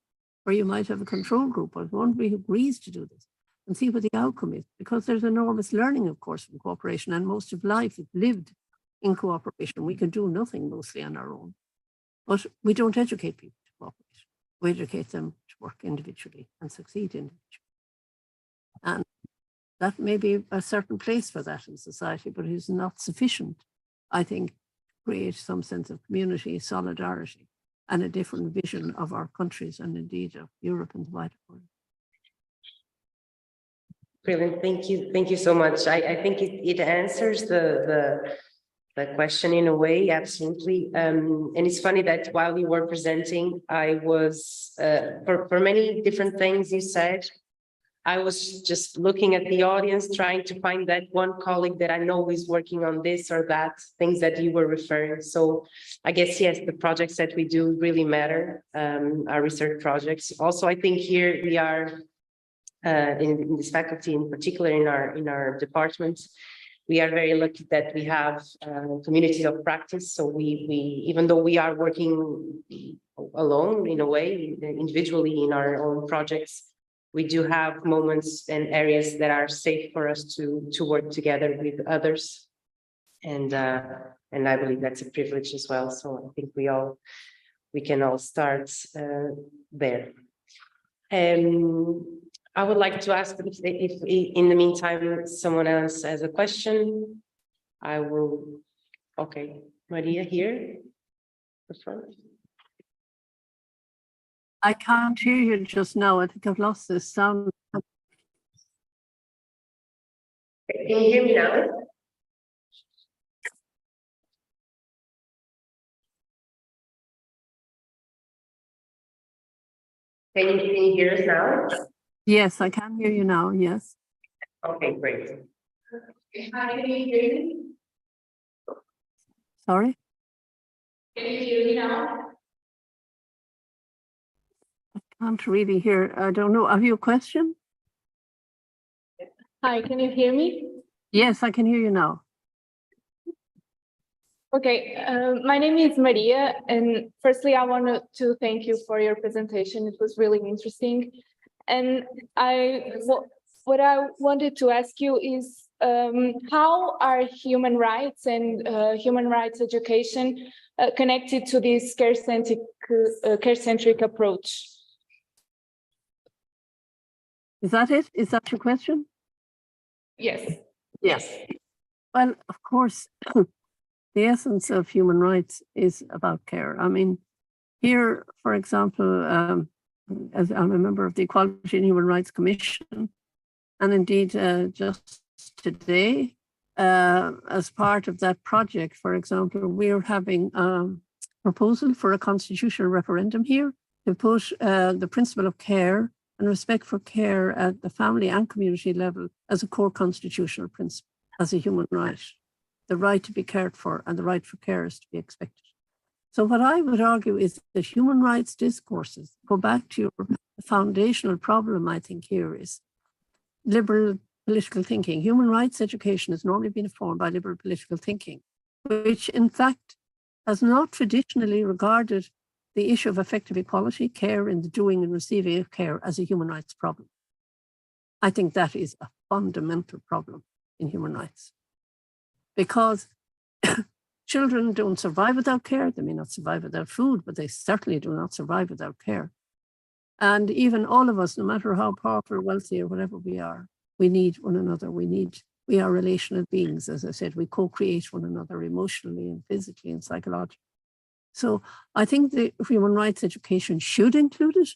where you might have a control group or one who agrees to do this, and see what the outcome is, because there's enormous learning, of course, from cooperation, and most of life is lived in cooperation. We can do nothing mostly on our own, but we don't educate people to cooperate. We educate them to work individually and succeed individually. And that may be a certain place for that in society, but it is not sufficient, I think, to create some sense of community, solidarity, and a different vision of our countries and indeed of Europe and the wider world. Brilliant, thank you. Thank you so much. I think it answers the question in a way, absolutely. And it's funny that while you were presenting, I was, for many different things you said, I was just looking at the audience, trying to find that one colleague that I know is working on this or that, things that you were referring. So I guess, yes, the projects that we do really matter, our research projects. Also, I think here we are, in this faculty, in particular in our departments, we are very lucky that we have communities of practice. So we even though we are working alone in a way, individually in our own projects, we do have moments and areas that are safe for us to work together with others. And I believe that's a privilege as well. So I think we can all start there. I would like to ask if in the meantime, someone else has a question, I will. Okay, Maria here. The front. I can't hear you just now. I think I've lost the sound. Can you hear me now? Can you hear us now? Yes, I can hear you now. Yes. Okay, great. Hi, can you hear me? Sorry? Can you hear me now? I can't really hear. I don't know. Have you a question? Hi, can you hear me? Yes, I can hear you now. Okay, my name is Maria, and firstly, I wanted to thank you for your presentation. It was really interesting. And what I wanted to ask you is, how are human rights and human rights education connected to this care-centric approach? Is that it? Is that your question? Yes. Yes. Well, of course, the essence of human rights is about care. I mean, here, for example, as I'm a member of the Equality and Human Rights Commission, and indeed just today, as part of that project, for example, we're having a proposal for a constitutional referendum here to put the principle of care and respect for care at the family and community level as a core constitutional principle, as a human right, the right to be cared for and the right for carers to be expected. So what I would argue is that human rights discourses go back to your foundational problem, I think, here is liberal political thinking. Human rights education has normally been informed by liberal political thinking, which in fact has not traditionally regarded the issue of effective equality, care in the doing and receiving of care as a human rights problem. I think that is a fundamental problem in human rights, because children don't survive without care. They may not survive without food, but they certainly do not survive without care. And even all of us, no matter how powerful, wealthy, or whatever we are, we need one another. We are relational beings. As I said, we co-create one another emotionally and physically and psychologically. So I think the human rights education should include it,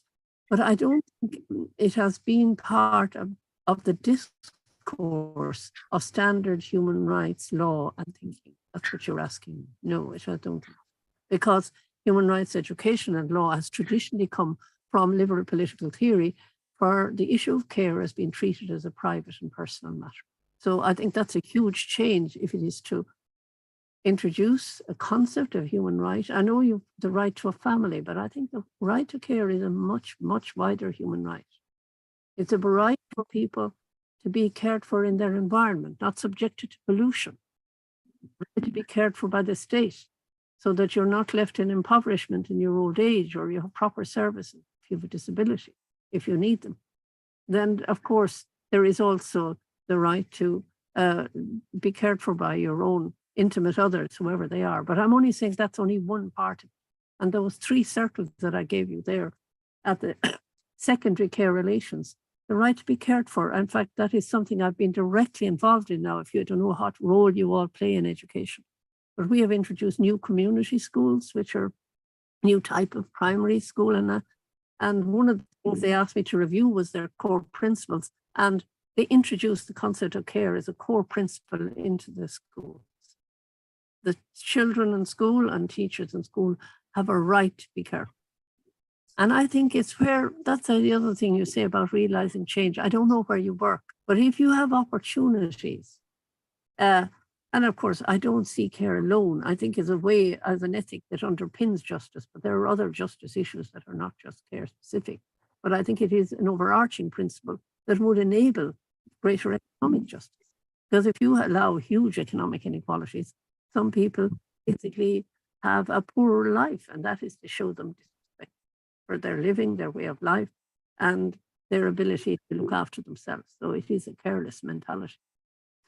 but I don't think it has been part of the discourse of standard human rights law and thinking. That's what you're asking. No, I don't. Because human rights education and law has traditionally come from liberal political theory, for the issue of care has been treated as a private and personal matter. So I think that's a huge change if it is to introduce a concept of human right. I know you've the right to a family, but I think the right to care is a much, much wider human right. It's a right for people to be cared for in their environment, not subjected to pollution, to be cared for by the state, so that you're not left in impoverishment in your old age, or you have proper services if you have a disability, if you need them. Then, of course, there is also the right to be cared for by your own intimate others, whoever they are. But I'm only saying that's only one part of it. And those three circles that I gave you there at the secondary care relations, the right to be cared for. In fact, that is something I've been directly involved in now, if you don't know what role you all play in education. But we have introduced new community schools, which are new type of primary school. And one of the things they asked me to review was their core principles. And they introduced the concept of care as a core principle into the schools. The children in school and teachers in school have a right to be cared for. And I think it's where, that's the other thing you say about realizing change. I don't know where you work, but if you have opportunities, and of course, I don't see care alone. I think as a way, as an ethic that underpins justice, but there are other justice issues that are not just care specific. But I think it is an overarching principle that would enable greater economic justice. Because if you allow huge economic inequalities, some people basically have a poorer life, and that is to show them disrespect for their living, their way of life, and their ability to look after themselves. So it is a careless mentality.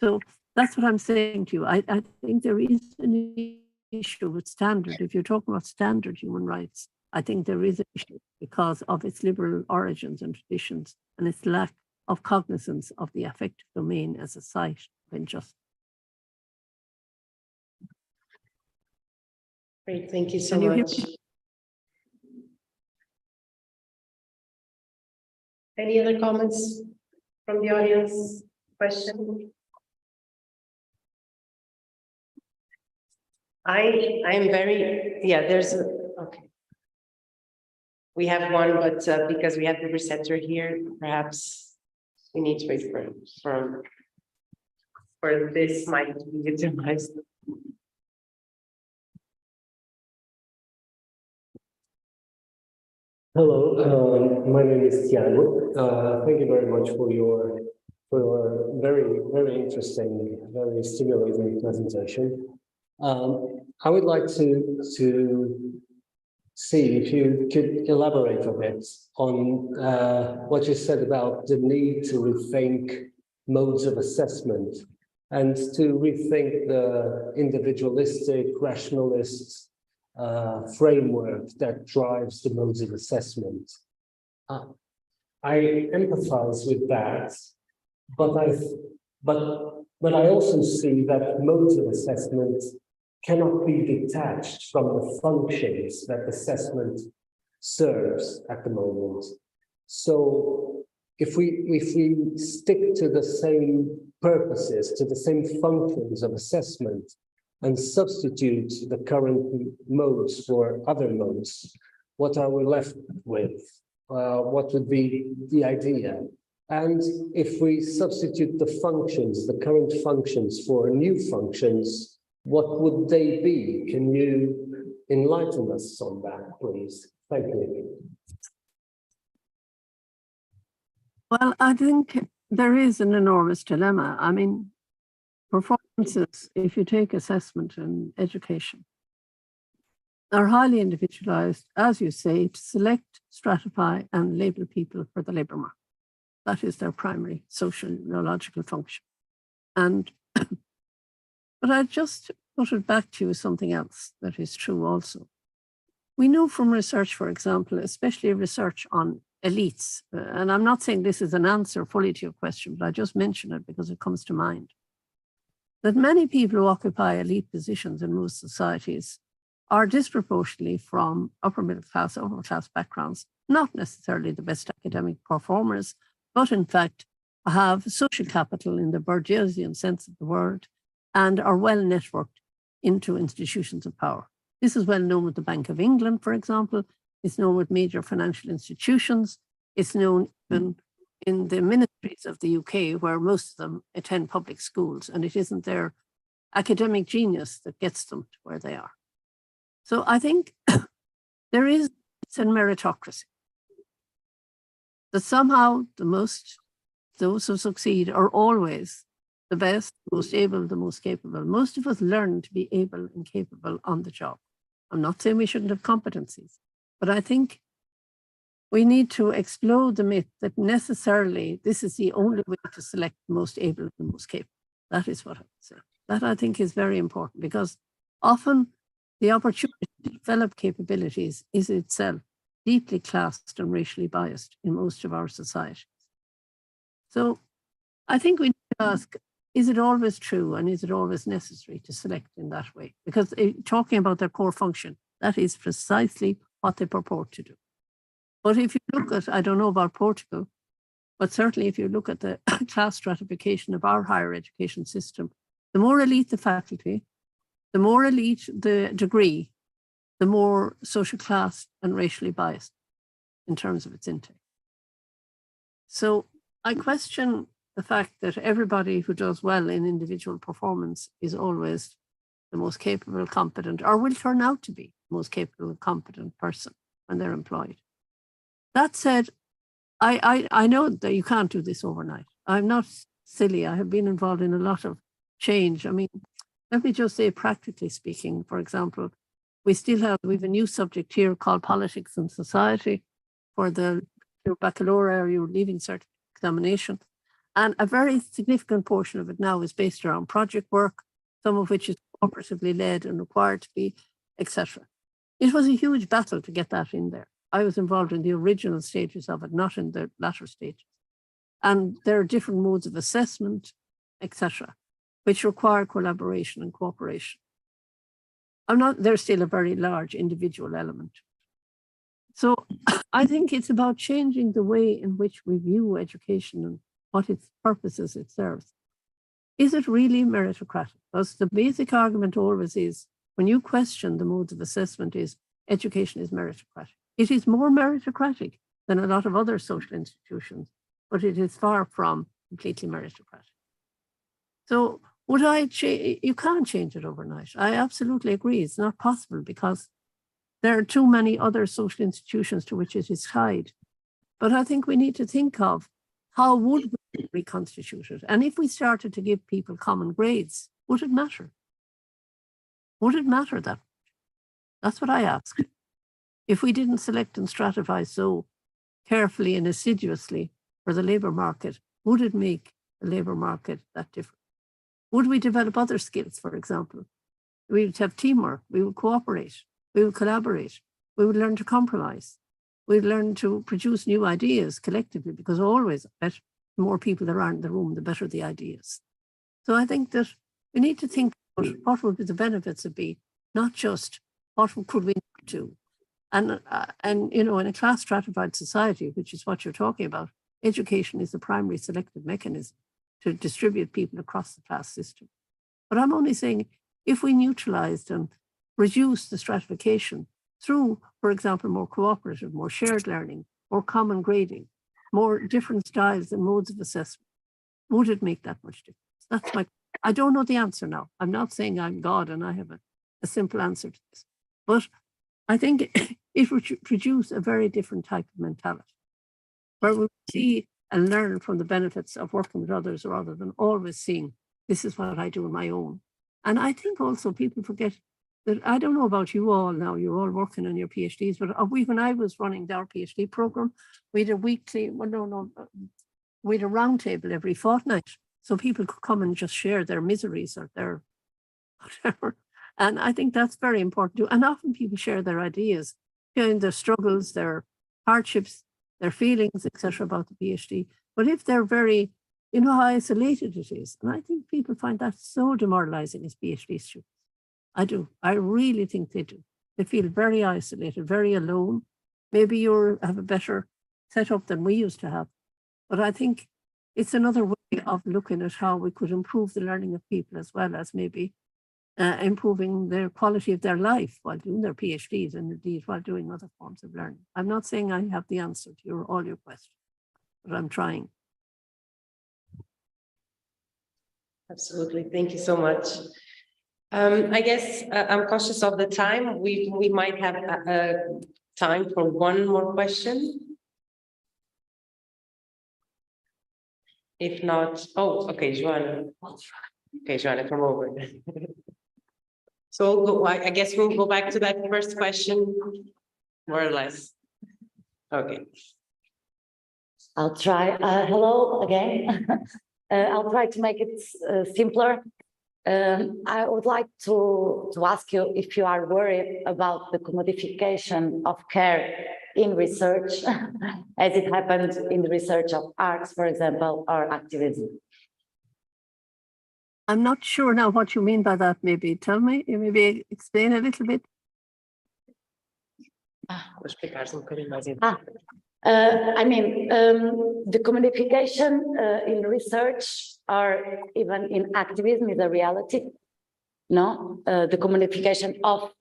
So that's what I'm saying to you. I think there is an issue with standard. If you're talking about standard human rights, I think there is an issue because of its liberal origins and traditions and its lack of cognizance of the affective domain as a site of injustice. Great, thank you so Can you hear much. me? Any other comments from the audience? Question? I'm very, yeah, there's a, okay. We have one, but because we have the receptor here, perhaps we need to wait for this mic to be utilized. Hello, my name is Tiago. Thank you very much for your very, very interesting, very stimulating presentation. I would like to see if you could elaborate a bit on what you said about the need to rethink modes of assessment and to rethink the individualistic, rationalist framework that drives the modes of assessment. I empathize with that, but I also see that modes of assessment cannot be detached from the functions that assessment serves at the moment. So if we stick to the same purposes, to the same functions of assessment, and substitute the current modes for other modes, what are we left with? What would be the idea? And if we substitute the functions, the current functions for new functions, what would they be? Can you enlighten us on that, please? Thank you. Well, I think there is an enormous dilemma. I mean, performances, if you take assessment and education, are highly individualized, as you say, to select, stratify, and label people for the labor market. That is their primary sociological function. And but I just put it back to you something else that is true also. We know from research, for example, especially research on elites, and I'm not saying this is an answer fully to your question, but I just mention it because it comes to mind, that many people who occupy elite positions in most societies are disproportionately from upper middle class backgrounds, not necessarily the best academic performers, but in fact have social capital in the Bourdieusian sense of the word and are well networked into institutions of power. This is well known with the Bank of England, for example. It's known with major financial institutions. It's known even in the ministries of the UK, where most of them attend public schools, and it isn't their academic genius that gets them to where they are. So I think there is a meritocracy. That somehow those who succeed are always the best, the most able, the most capable. Most of us learn to be able and capable on the job. I'm not saying we shouldn't have competencies, but I think we need to explode the myth that necessarily this is the only way to select the most able and the most capable. That is what I would say. That I think is very important because often the opportunity to develop capabilities is itself deeply classed and racially biased in most of our societies. So I think we need to ask, is it always true and is it always necessary to select in that way? Because talking about their core function, that is precisely what they purport to do. But if you look at, I don't know about Portugal, but certainly if you look at the class stratification of our higher education system, the more elite the faculty, the more elite the degree, the more social class and racially biased in terms of its intake. So I question the fact that everybody who does well in individual performance is always the most capable, competent, or will turn out to be the most capable, competent person when they're employed. That said, I know that you can't do this overnight. I'm not silly. I have been involved in a lot of change. I mean, let me just say, practically speaking, for example, we have a new subject here called Politics and Society for your baccalaureate or leaving certificate examination. And a very significant portion of it now is based around project work, some of which is cooperatively led and required to be, etc. It was a huge battle to get that in there. I was involved in the original stages of it, not in the latter stages. And there are different modes of assessment, etc., which require collaboration and cooperation. There's still a very large individual element. So I think it's about changing the way in which we view education and what its purposes it serves. Is it really meritocratic? Because the basic argument always is, when you question the modes of assessment, is education is meritocratic. It is more meritocratic than a lot of other social institutions, but it is far from completely meritocratic. So would I change? You can't change it overnight. I absolutely agree. It's not possible because there are too many other social institutions to which it is tied. But I think we need to think of how would we reconstitute it? And if we started to give people common grades, would it matter? Would it matter that much? That's what I ask. If we didn't select and stratify so carefully and assiduously for the labour market, would it make the labour market that different? Would we develop other skills, for example? We would have teamwork, we would cooperate, we would collaborate, we would learn to compromise, we would learn to produce new ideas collectively, because always the more people there are in the room, the better the ideas. So I think that we need to think about what would be the benefits of be, not just what could we do. And you know, in a class stratified society, which is what you're talking about, education is the primary selective mechanism to distribute people across the class system. But I'm only saying, if we neutralized and reduced the stratification through, for example, more cooperative, more shared learning, more common grading, more different styles and modes of assessment, would it make that much difference? That's my, I don't know the answer now. I'm not saying I'm God and I have a simple answer to this, but I think it would produce a very different type of mentality, where we see and learn from the benefits of working with others rather than always seeing, this is what I do on my own. And I think also people forget that, I don't know about you all now, you're all working on your PhDs, but when I was running our PhD program, we had a weekly, we had a roundtable every fortnight. So people could come and just share their miseries or their whatever. And I think that's very important too. And often people share their ideas, their struggles, their hardships, their feelings, etc. about the PhD. But if they're very, you know how isolated it is. And I think people find that so demoralizing as PhD students. I do. I really think they do. They feel very isolated, very alone. Maybe you have a better setup than we used to have. But I think it's another way of looking at how we could improve the learning of people, as well as maybe improving their quality of their life while doing their PhDs, and indeed while doing other forms of learning. I'm not saying I have the answer to all your questions, but I'm trying. Absolutely. Thank you so much. I guess I'm cautious of the time. We might have time for one more question. If not, oh, okay, Joanna. Okay, Joanna, come over. So I guess we'll go back to that first question, more or less. Okay. I'll try. Hello again. I'll try to make it simpler. I would like to ask you if you are worried about the commodification of care in research, as it happened in the research of arts, for example, or activism. I'm not sure now what you mean by that. Maybe tell me, maybe explain a little bit. I mean, the commodification in research or even in activism is a reality. No, the commodification of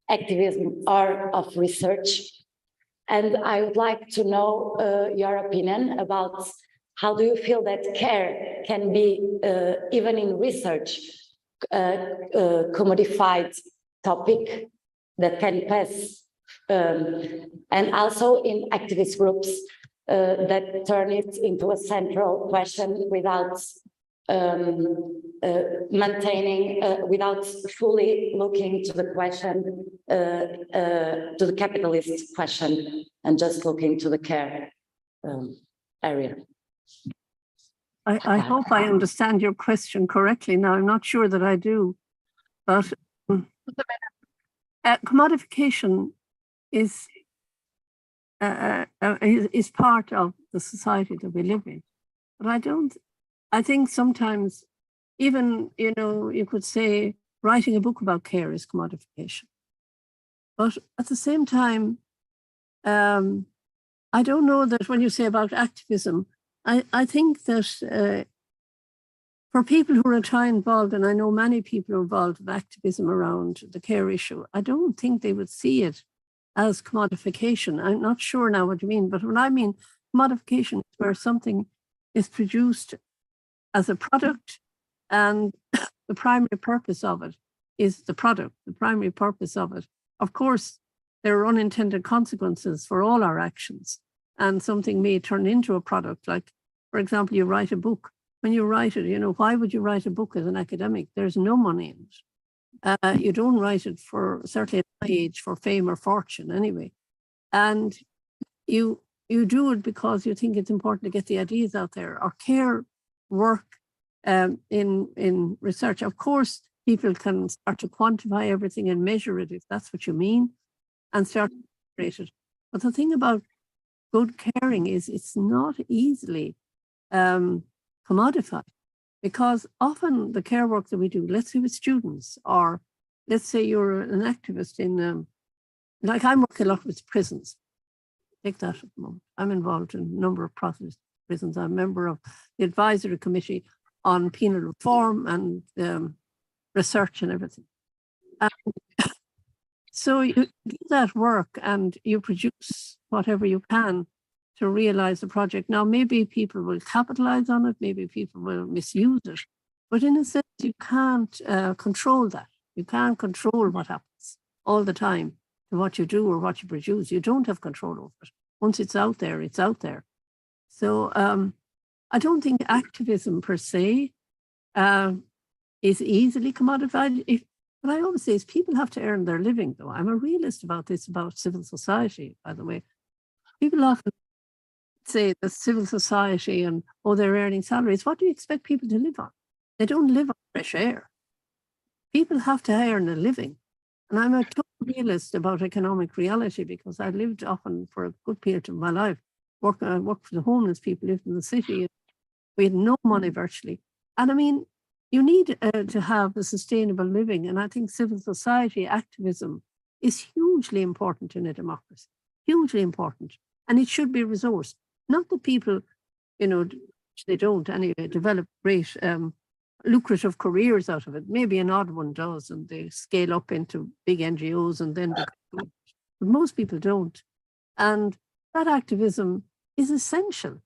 activism or of research. And I would like to know your opinion about how do you feel that care can be, even in research, commodified topic that can pass, and also in activist groups that turn it into a central question without maintaining, without fully looking to the question, to the capitalist question, and just looking to the care area. I hope I understand your question correctly. Now, I'm not sure that I do, but commodification is part of the society that we live in. But I think sometimes even, you could say writing a book about care is commodification. But at the same time, I don't know that when you say about activism, I think that for people who are involved, and I know many people are involved in activism around the care issue, I don't think they would see it as commodification. I'm not sure now what you mean, but when I mean commodification is where something is produced as a product and the primary purpose of it is the product, the primary purpose of it. Of course, there are unintended consequences for all our actions, and something may turn into a product. Like, for example, you write a book. When you write it, why would you write a book as an academic? There's no money in it. You don't write it for, certainly at my age, for fame or fortune anyway. And you do it because you think it's important to get the ideas out there. Or care work in research. Of course, people can start to quantify everything and measure it, if that's what you mean, and start to integrate it. But the thing about good caring is it's not easily commodified, because often the care work that we do, let's say with students, or let's say you're an activist in, like I'm working a lot with prisons. Take that at the moment. I'm involved in a number of prisons. I'm a member of the advisory committee on penal reform and research and everything. And so you do that work and you produce whatever you can to realize the project. Now, maybe people will capitalize on it, maybe people will misuse it, but in a sense, you can't control that. You can't control what happens all the time to what you do or what you produce. You don't have control over it. Once it's out there, it's out there. So I don't think activism per se is easily commodified. What I always say is people have to earn their living, though. I'm a realist about this, about civil society, by the way. People often say the civil society and, oh, they're earning salaries. What do you expect people to live on? They don't live on fresh air. People have to earn a living. And I'm a total realist about economic reality, because I lived often for a good period of my life. I worked for the homeless people, lived in the city. We had no money virtually. And I mean, you need to have a sustainable living. And I think civil society activism is hugely important in a democracy, hugely important. And it should be resourced. Not that people, they don't anyway, develop great lucrative careers out of it. Maybe an odd one does, and they scale up into big NGOs and then but most people don't. And that activism is essential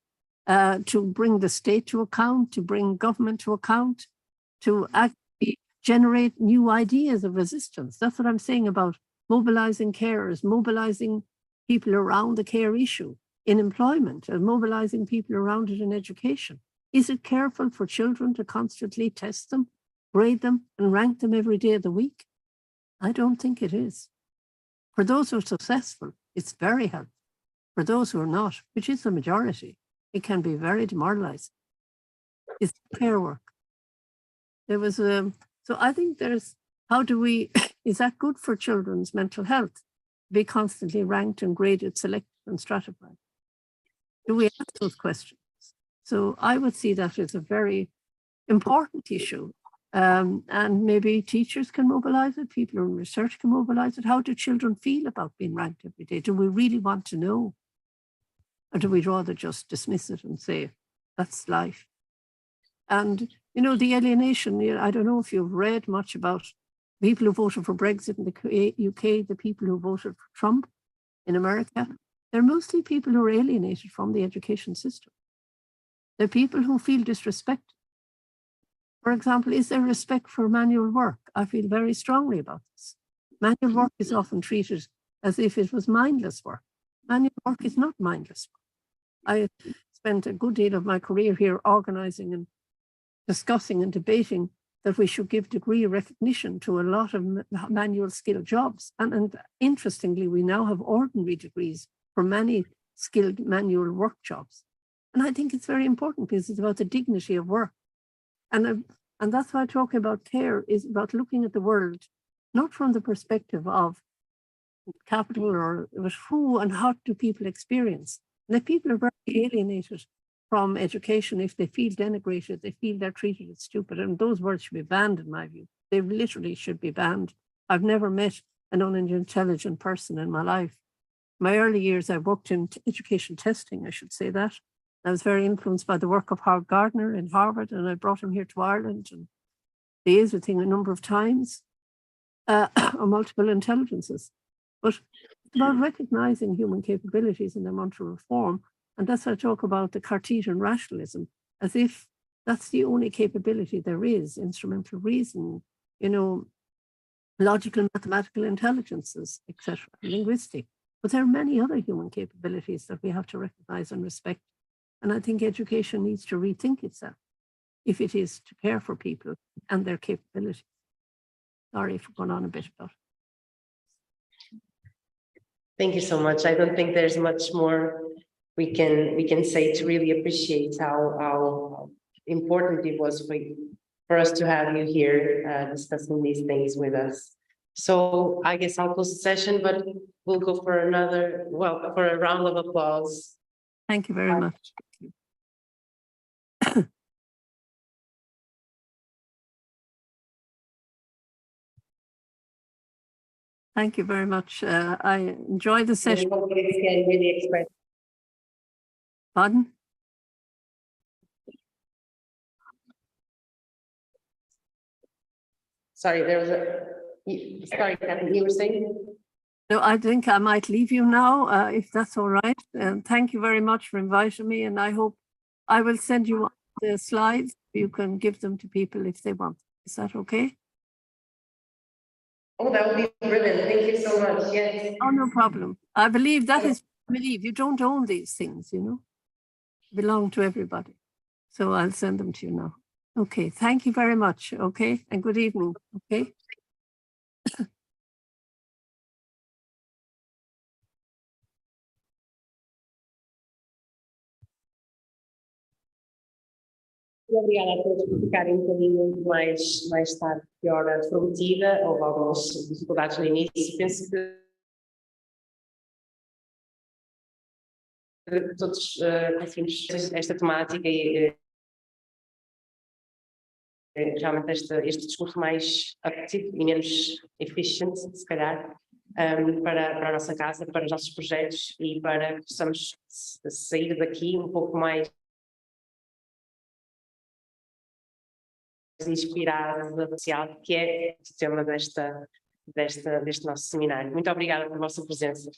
to bring the state to account, to bring government to account, to actually generate new ideas of resistance. That's what I'm saying about mobilizing carers, mobilizing people around the care issue in employment, and mobilizing people around it in education. Is it careful for children to constantly test them, grade them, and rank them every day of the week? I don't think it is. For those who are successful, it's very helpful. For those who are not, which is the majority, it can be very demoralizing. It's care work. There was so I think there's, how do we, is that good for children's mental health? Be constantly ranked and graded, selected and stratified? Do we ask those questions? So I would see that as a very important issue. And maybe teachers can mobilize it, people in research can mobilize it. How do children feel about being ranked every day? Do we really want to know? Or do we rather just dismiss it and say, that's life? And, you know, the alienation, I don't know if you've read much about people who voted for Brexit in the UK, the people who voted for Trump in America. They're mostly people who are alienated from the education system. They're people who feel disrespected. For example, is there respect for manual work? I feel very strongly about this. Manual work is often treated as if it was mindless work. Manual work is not mindless work. I spent a good deal of my career here organizing and discussing and debating that we should give degree recognition to a lot of manual skill jobs. And interestingly, we now have ordinary degrees for many skilled manual work jobs. And I think it's very important because it's about the dignity of work. And that's why talking about care is about looking at the world, not from the perspective of capital or who and how do people experience. And if people are very alienated from education, if they feel denigrated, they feel they're treated as stupid, and those words should be banned in my view. They literally should be banned. I've never met an unintelligent person in my life. My early years, I worked in education testing, I should say that. I was very influenced by the work of Howard Gardner in Harvard, and I brought him here to Ireland and liaised with him a number of times on multiple intelligences. But it's about recognizing human capabilities and them to reform. And that's why I talk about the Cartesian rationalism, as if that's the only capability there is, instrumental reasoning, you know, logical, mathematical intelligences, etc., linguistic. But there are many other human capabilities that we have to recognize and respect. And I think education needs to rethink itself if it is to care for people and their capabilities. Sorry for going on a bit about it. Thank you so much. I don't think there's much more we can say to really appreciate how important it was for us to have you here discussing these things with us. So I guess I'll close the session, but we'll go for for a round of applause. Thank you very much. Thank you very much. I enjoyed the session. Really express. Pardon? Sorry, there was sorry, Catherine, you were saying? No, I think I might leave you now, if that's all right. And thank you very much for inviting me. And I hope I will send you the slides. You can give them to people if they want. Is that okay? Oh, that would be brilliant. Thank you so much. Yes. Oh, no problem. I believe that is, you don't own these things, you know, belong to everybody. So I'll send them to you now. Okay. Thank you very much. Okay. And good evening. Okay. Obrigada a todos por ficarem um bocadinho mais tarde que a hora prometida. Houve algumas dificuldades no início. Penso que todos conseguimos esta temática e realmente este discurso mais ativo e menos eficiente, se calhar, para a nossa casa, para os nossos projetos e para que possamos sair daqui um pouco mais inspirado, apreciado, que é o tema deste nosso seminário. Muito obrigada pela vossa presença.